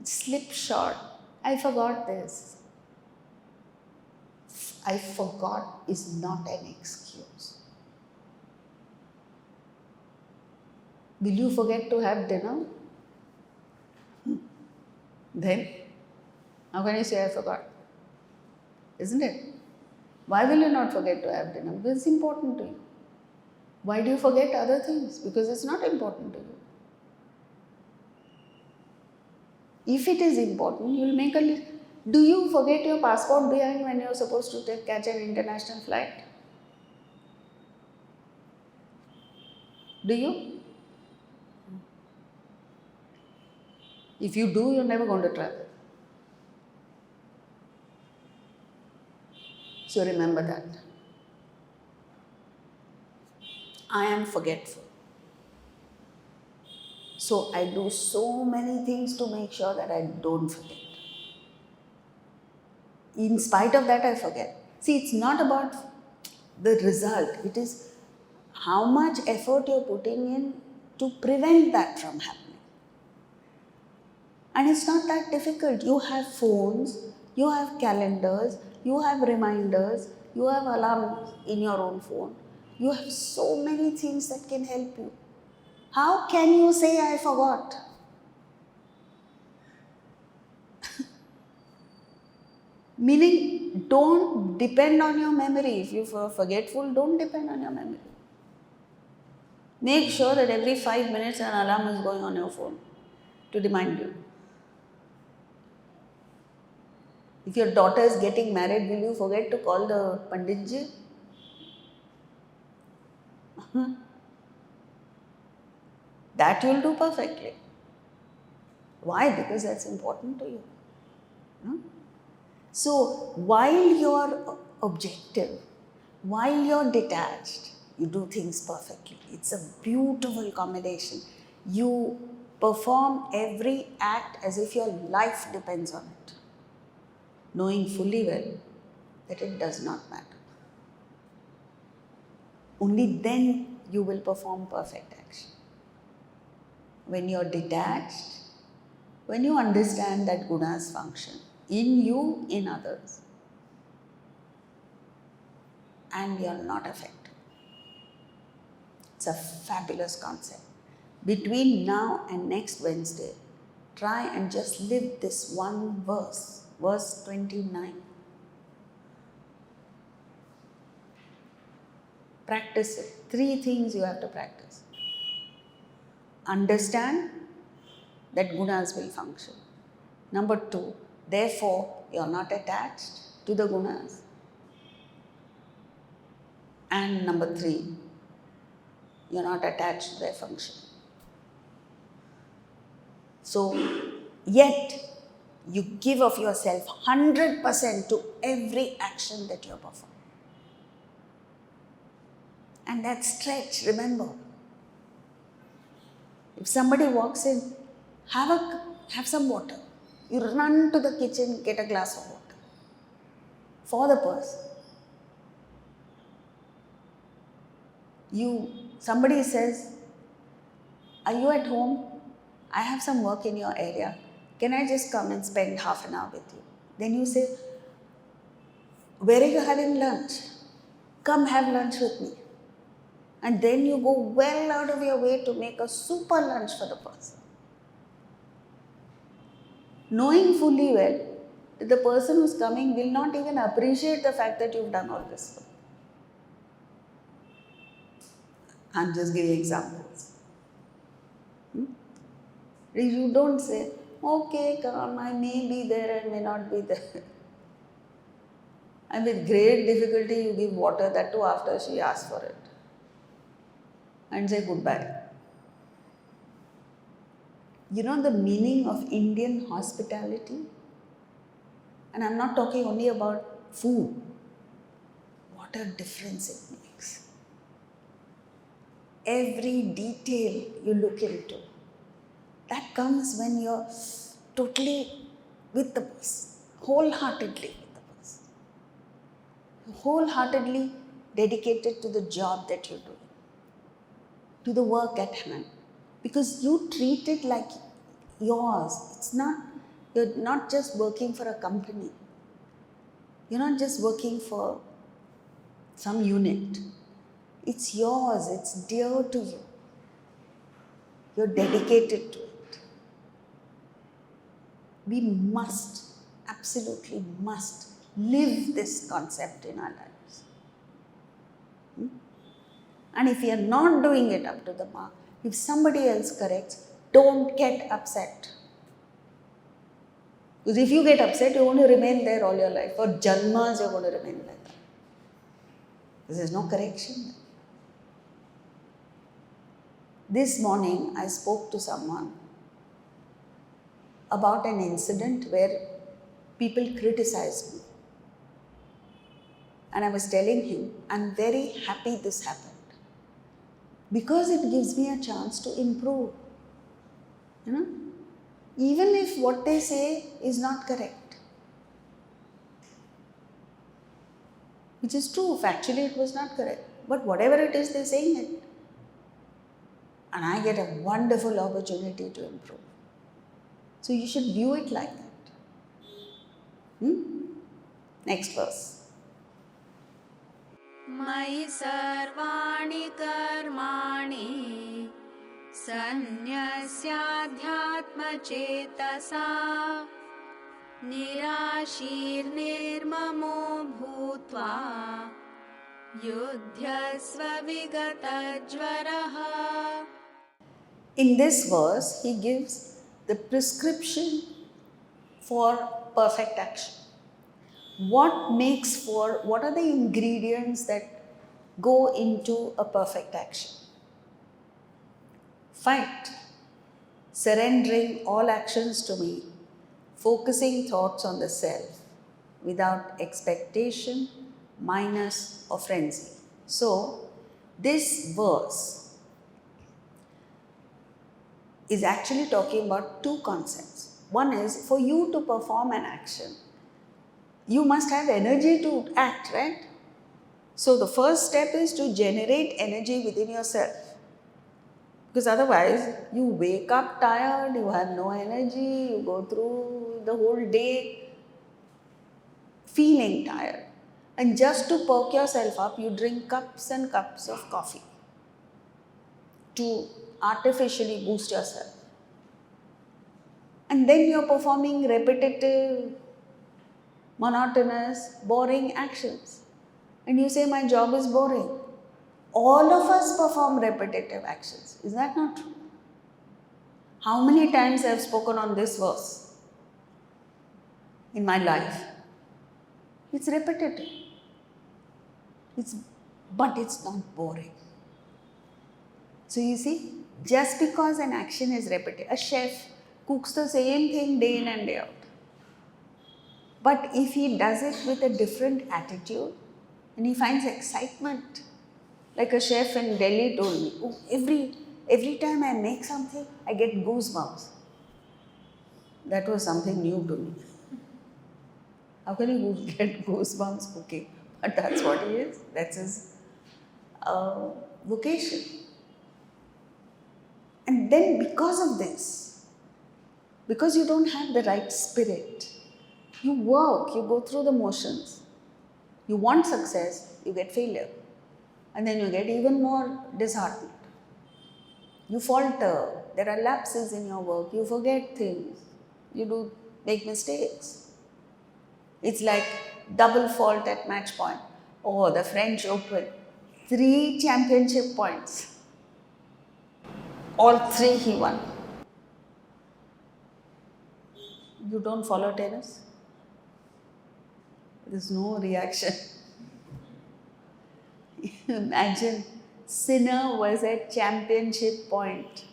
Slip short. I forgot this. I forgot is not an excuse. Will you forget to have dinner? Then, how can you say I forgot? Isn't it? Why will you not forget to have dinner? Because it's important to you. Why do you forget other things? Because it's not important to you. If it is important, you will make a list. Do you forget your passport behind when you are supposed to catch an international flight? Do you? If you do, you're never going to travel. So remember that. I am forgetful. So I do so many things to make sure that I don't forget. In spite of that, I forget. See, it's not about the result. It is how much effort you're putting in to prevent that from happening. And it's not that difficult. You have phones, you have calendars, you have reminders, you have alarms in your own phone. You have so many things that can help you. How can you say I forgot? Meaning, don't depend on your memory. If you're forgetful, don't depend on your memory. Make sure that every 5 minutes an alarm is going on your phone to remind you. If your daughter is getting married, will you forget to call the Panditji? That you'll do perfectly. Why? Because that's important to you. So, while you're objective, while you're detached, you do things perfectly. It's a beautiful combination. You perform every act as if your life depends on it, knowing fully well that it does not matter. Only then you will perform perfect action. When you're detached, when you understand that gunas function in you, in others, and you're not affected. It's a fabulous concept. Between now and next Wednesday, try and just live this one verse, verse 29. Practice it. 3 things you have to practice. Understand that gunas will function. Number 2, therefore, you're not attached to the gunas. And number 3, you're not attached to their function. So, yet, you give of yourself 100% to every action that you perform. And that stretch, remember, If somebody walks in, have some water. You run to the kitchen, get a glass of water for the person. Somebody says, are you at home? I have some work in your area. Can I just come and spend half an hour with you? Then you say, where are you having lunch? Come have lunch with me. And then you go well out of your way to make a super lunch for the person. Knowing fully well that the person who's coming will not even appreciate the fact that you've done all this. I'm just giving examples. You don't say, okay, come, I may be there and may not be there. And with great difficulty you give water, that too after she asks for it. And say goodbye. You know the meaning of Indian hospitality? And I'm not talking only about food. What a difference it makes. Every detail you look into, that comes when you're totally with the person, wholeheartedly with the person. Wholeheartedly dedicated to the job that you're doing, to the work at hand. Because you treat it like yours. You're not just working for a company. You're not just working for some unit. It's yours, it's dear to you. You're dedicated to it. We must, absolutely must, live this concept in our lives. And if we are not doing it up to the mark, if somebody else corrects, don't get upset. Because if you get upset, you're going to remain there all your life. For janmas, you're going to remain like that. Because there's no correction. This morning, I spoke to someone about an incident where people criticized me. And I was telling him, I'm very happy this happened. Because it gives me a chance to improve. You know? Even if what they say is not correct. Which is true, factually it was not correct. But whatever it is, they're saying it. And I get a wonderful opportunity to improve. So you should view it like that. Next verse. मयि सर्वाणि कर्माणि सन्न्यस्याध्यात्मचेतसा निराशीर्निर्ममो भूत्वा युध्यस्व विगतज्वरः. In this verse, he gives the prescription for perfect action. What are the ingredients that go into a perfect action? Fight, surrendering all actions to me, focusing thoughts on the self without expectation, minus or frenzy. So, this verse is actually talking about two concepts. One is, for you to perform an action, you must have energy to act, right? So the first step is to generate energy within yourself. Because otherwise, you wake up tired, you have no energy, you go through the whole day feeling tired. And just to perk yourself up, you drink cups and cups of coffee to artificially boost yourself. And then you're performing repetitive, monotonous, boring actions. And you say, my job is boring. All of us perform repetitive actions. Is that not true? How many times I have spoken on this verse in my life? It's repetitive. But it's not boring. So you see, just because an action is repetitive, a chef cooks the same thing day in and day out. But if he does it with a different attitude and he finds excitement, like a chef in Delhi told me, oh, Every time I make something, I get goosebumps. That was something new to me. How can you get goosebumps cooking? But that's what he is. That's his vocation. And then because of this, because you don't have the right spirit, you work, you go through the motions. You want success, you get failure. And then you get even more disheartened. You falter, there are lapses in your work, you forget things, you do make mistakes. It's like double fault at match point. Oh, the French Open, 3 championship points. All 3 he won. You don't follow tennis? There's no reaction. Imagine, Sinner was at championship point.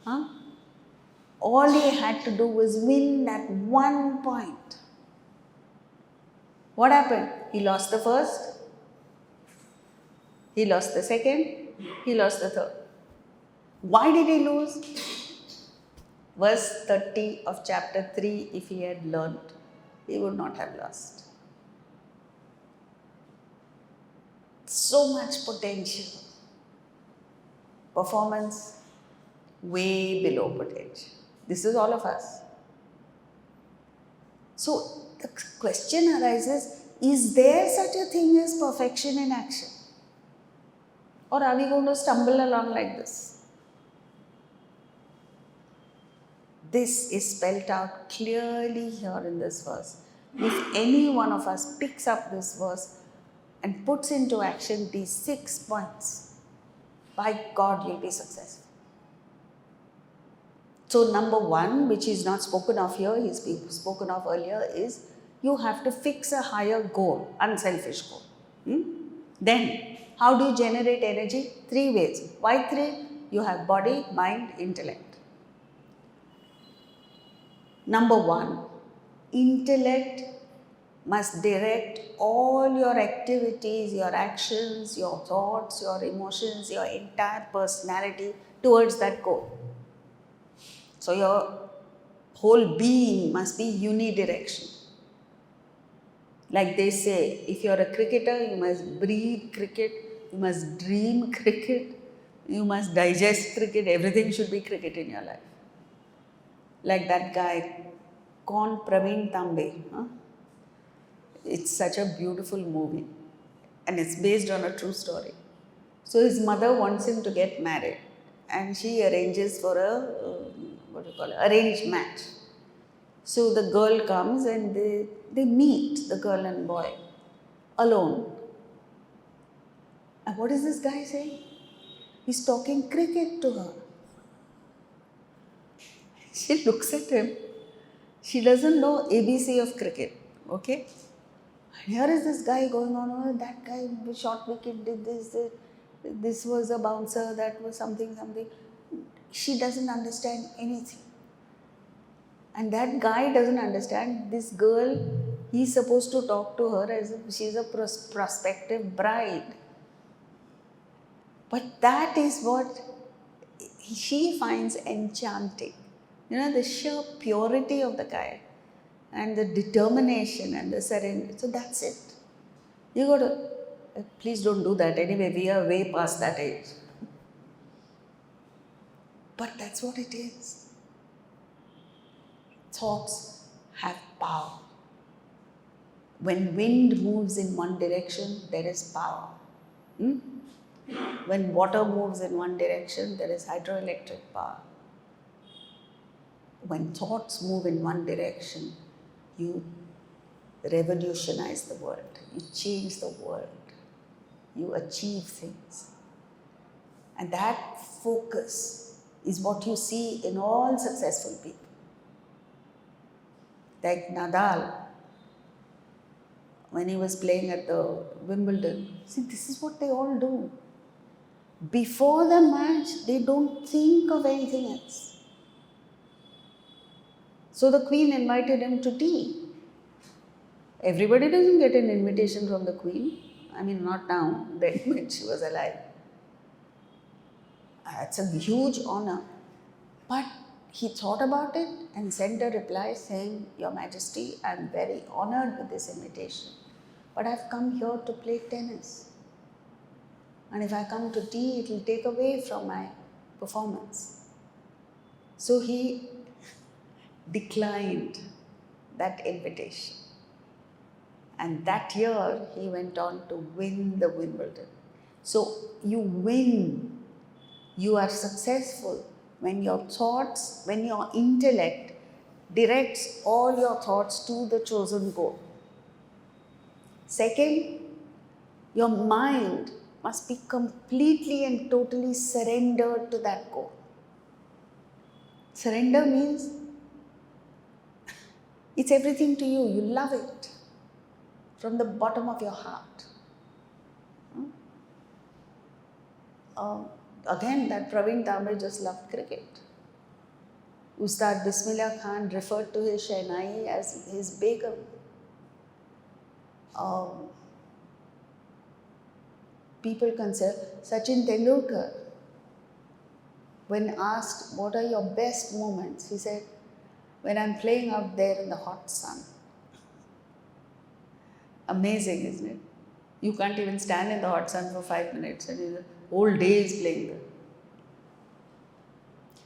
Huh? All he had to do was win that 1 point. What happened? He lost the first, he lost the second, he lost the third. Why did he lose? Verse 30 of chapter 3, if he had learned, he would not have lost. So much potential. Performance way below potential. This is all of us. So the question arises, is there such a thing as perfection in action? Or are we going to stumble along like this? This is spelled out clearly here in this verse. If any one of us picks up this verse and puts into action these 6 points, by God, you'll be successful. So number 1, which is not spoken of here, he's been spoken of earlier, is you have to fix a higher goal, unselfish goal. Then, how do you generate energy? 3 ways. Why 3? You have body, mind, intellect. Number 1, intellect must direct all your activities, your actions, your thoughts, your emotions, your entire personality towards that goal. So your whole being must be unidirectional. Like they say, if you're a cricketer, you must breathe cricket, you must dream cricket, you must digest cricket, everything should be cricket in your life. Like that guy, Kon Praveen Tambe. It's such a beautiful movie and it's based on a true story. So his mother wants him to get married and she arranges for a arranged match. So the girl comes and they meet, the girl and boy, alone. And what is this guy saying? He's talking cricket to her. She looks at him. She doesn't know ABC of cricket, okay? And here is this guy going on, oh, that guy shot wicket, did this was a bouncer, that was something. She doesn't understand anything. And that guy doesn't understand this girl, he's supposed to talk to her as if she's a prospective bride. But that is what she finds enchanting. The sheer purity of the guy and the determination and the serenity. So that's it. You got to, please don't do that. Anyway, we are way past that age. But that's what it is. Thoughts have power. When wind moves in one direction, there is power. When water moves in one direction, there is hydroelectric power. When thoughts move in one direction, you revolutionize the world. You change the world. You achieve things. And that focus is what you see in all successful people. Like Nadal, when he was playing at the Wimbledon. See, this is what they all do. Before the match, they don't think of anything else. So the Queen invited him to tea. Everybody doesn't get an invitation from the Queen. I mean, not now, then when she was alive. It's a huge honor. But he thought about it and sent a reply saying, Your Majesty, I'm very honored with this invitation, but I've come here to play tennis. And if I come to tea, it will take away from my performance. So he declined that invitation. And that year, he went on to win the Wimbledon. So you win, you are successful when your thoughts, when your intellect directs all your thoughts to the chosen goal. Second, your mind must be completely and totally surrendered to that goal. Surrender means it's everything to you. You love it from the bottom of your heart. Again, that Praveen Tambe just loved cricket. Ustad Bismillah Khan referred to his Shehnai as his Begum. People consider Sachin Tendulkar, when asked what are your best moments, he said, when I'm playing out there in the hot sun. Amazing, isn't it? You can't even stand in the hot sun for 5 minutes and the whole day is playing there.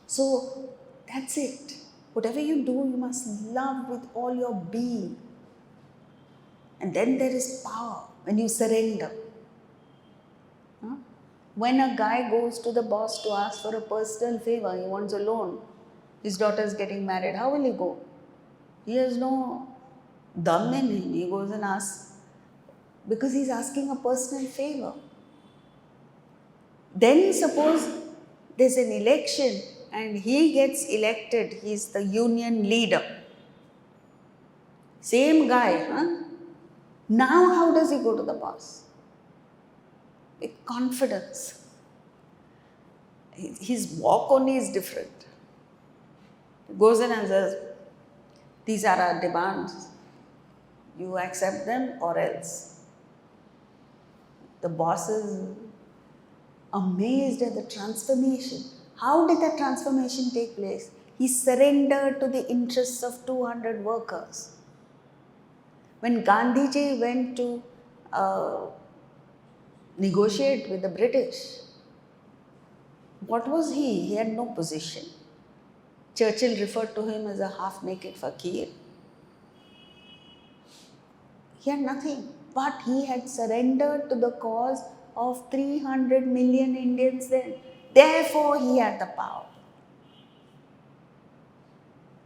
So that's it. Whatever you do, you must love with all your being. And then there is power when you surrender. When a guy goes to the boss to ask for a personal favor, he wants a loan, his daughter is getting married, how will he go? He has no dum in him. He goes and asks because he's asking a personal favor. Then suppose there's an election and he gets elected, he's the union leader. Same guy, Now how does he go to the boss? With confidence. His walk only is different. He goes in and says, these are our demands. You accept them or else. The boss is amazed at the transformation. How did that transformation take place? He surrendered to the interests of 200 workers. When Gandhiji went to negotiate with the British, what was he? He had no position. Churchill referred to him as a half-naked fakir. He had nothing, but he had surrendered to the cause of 300 million Indians then. Therefore, he had the power.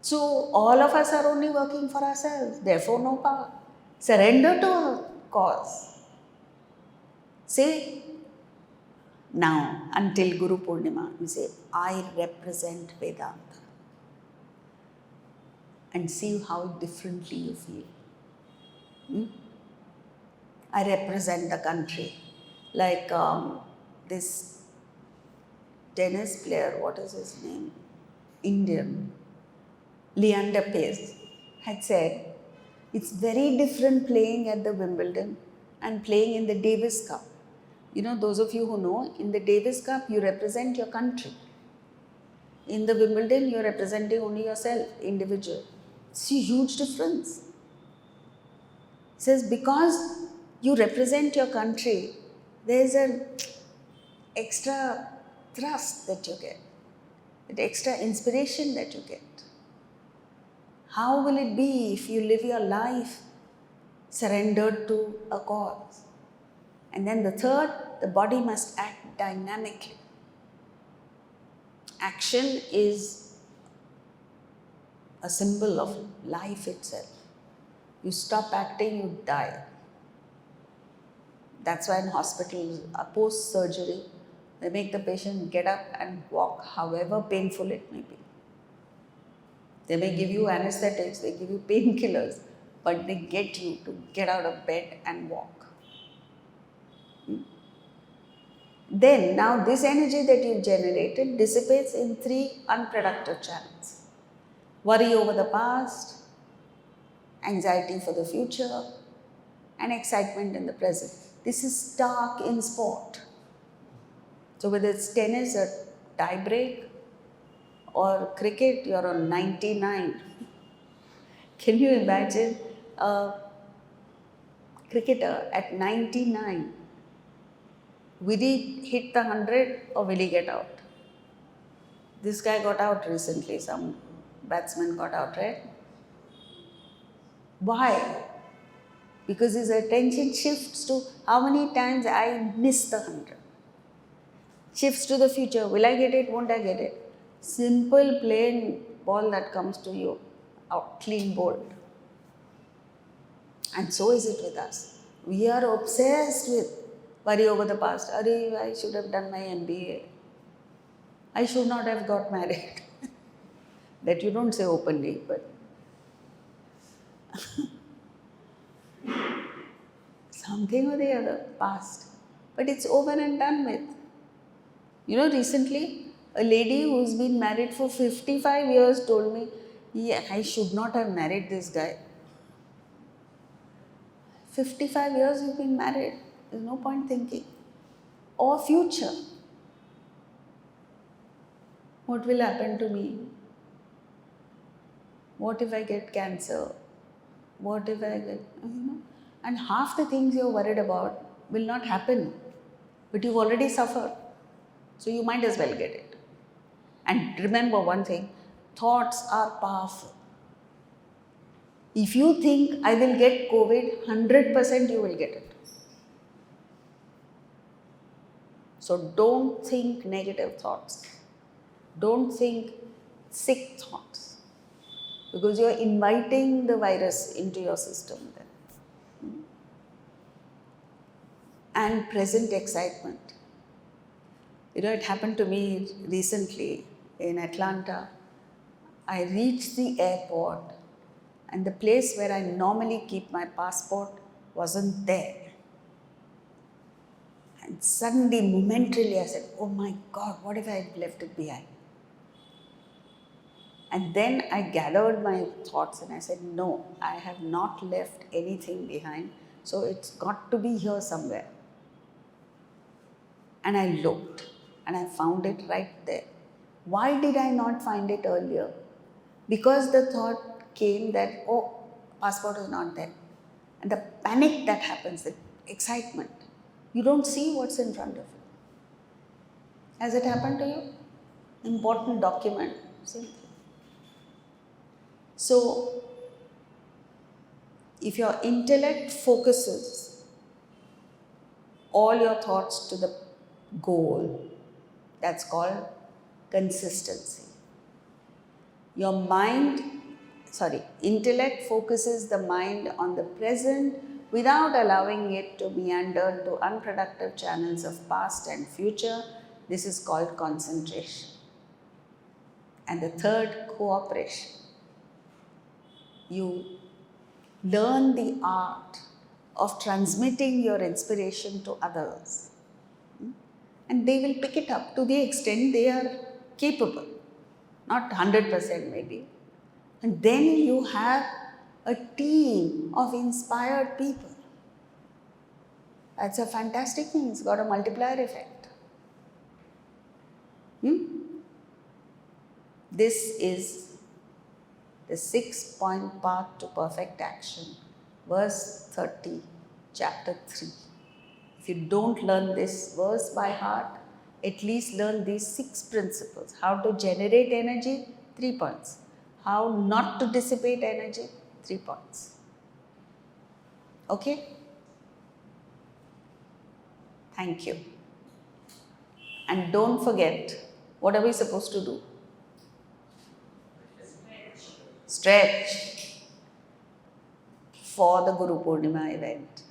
So, all of us are only working for ourselves, therefore no power. Surrender to a cause. Say, now, until Guru Purnima, you say, I represent Vedanta. And see how differently you feel. I represent the country. Like this tennis player, what is his name? Indian, Leander Paes, had said, it's very different playing at the Wimbledon and playing in the Davis Cup. You know, those of you who know, in the Davis Cup, you represent your country. In the Wimbledon, you're representing only yourself, individual. It's a huge difference. He says, because you represent your country, there's an extra thrust that you get, the extra inspiration that you get. How will it be if you live your life surrendered to a cause? And then the third, the body must act dynamically. Action is a symbol of life itself. You stop acting, you die. That's why in hospitals, post-surgery, they make the patient get up and walk, however painful it may be. They may give you anesthetics, they give you painkillers, but they get you to get out of bed and walk. Then, now this energy that you've generated dissipates in 3 unproductive channels. Worry over the past, anxiety for the future, and excitement in the present. This is stark in sport. So whether it's tennis or tie break, or cricket, you're on 99. Can you imagine a cricketer at 99? Will he hit the 100 or will he get out? This guy got out recently, some batsman got out, right? Why? Because his attention shifts to how many times I miss the 100. Shifts to the future. Will I get it? Won't I get it? Simple, plain ball that comes to you, out clean bowled. And so is it with us. We are obsessed with worry over the past. Arey, I should have done my MBA. I should not have got married. That you don't say openly, but something or the other, past. But it's over and done with. You know, recently, a lady who's been married for 55 years told me, yeah, I should not have married this guy. 55 years you've been married. There's no point thinking. Or future. What will happen to me? What if I get cancer? What if I get, And half the things you're worried about will not happen. But you've already suffered. So you might as well get it. And remember one thing, thoughts are powerful. If you think I will get COVID, 100% you will get it. So don't think negative thoughts. Don't think sick thoughts. Because you are inviting the virus into your system then. And present excitement. You know, it happened to me recently in Atlanta. I reached the airport and the place where I normally keep my passport wasn't there. And suddenly, momentarily, I said, oh my God, what if I had left it behind? And then I gathered my thoughts and I said, no, I have not left anything behind. So it's got to be here somewhere. And I looked and I found it right there. Why did I not find it earlier? Because the thought came that, oh, passport is not there. And the panic that happens, the excitement, you don't see what's in front of you. Has it happened to you? Important document, same thing. So, if your intellect focuses all your thoughts to the goal, that's called consistency. Intellect focuses the mind on the present without allowing it to meander to unproductive channels of past and future. This is called concentration. And the third, cooperation. You learn the art of transmitting your inspiration to others. And they will pick it up to the extent they are capable. Not 100% maybe. And then you have a team of inspired people. That's a fantastic thing. It's got a multiplier effect. This is the 6-point path to perfect action, verse 30, chapter 3. If you don't learn this verse by heart, at least learn these 6 principles. How to generate energy, 3 points. How not to dissipate energy, 3 points. Okay? Thank you. And don't forget, what are we supposed to do? Stretch for the Guru Purnima event.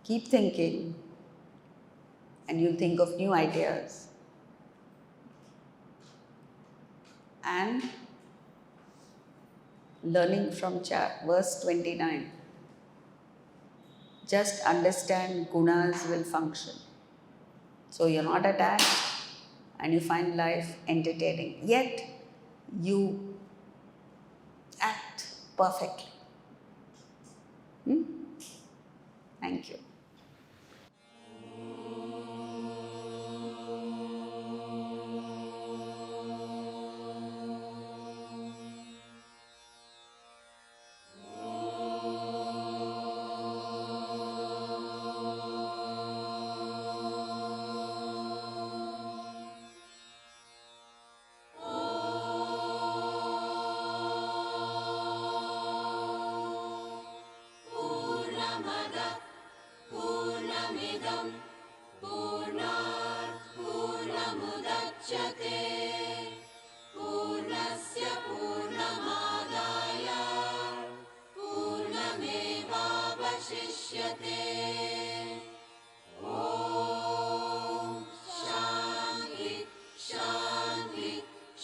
Keep thinking and you'll think of new ideas. And learning from verse 29. Just understand gunas will function. So you're not attached and you find life entertaining. Yet you act perfectly. Thank you.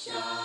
Shanti.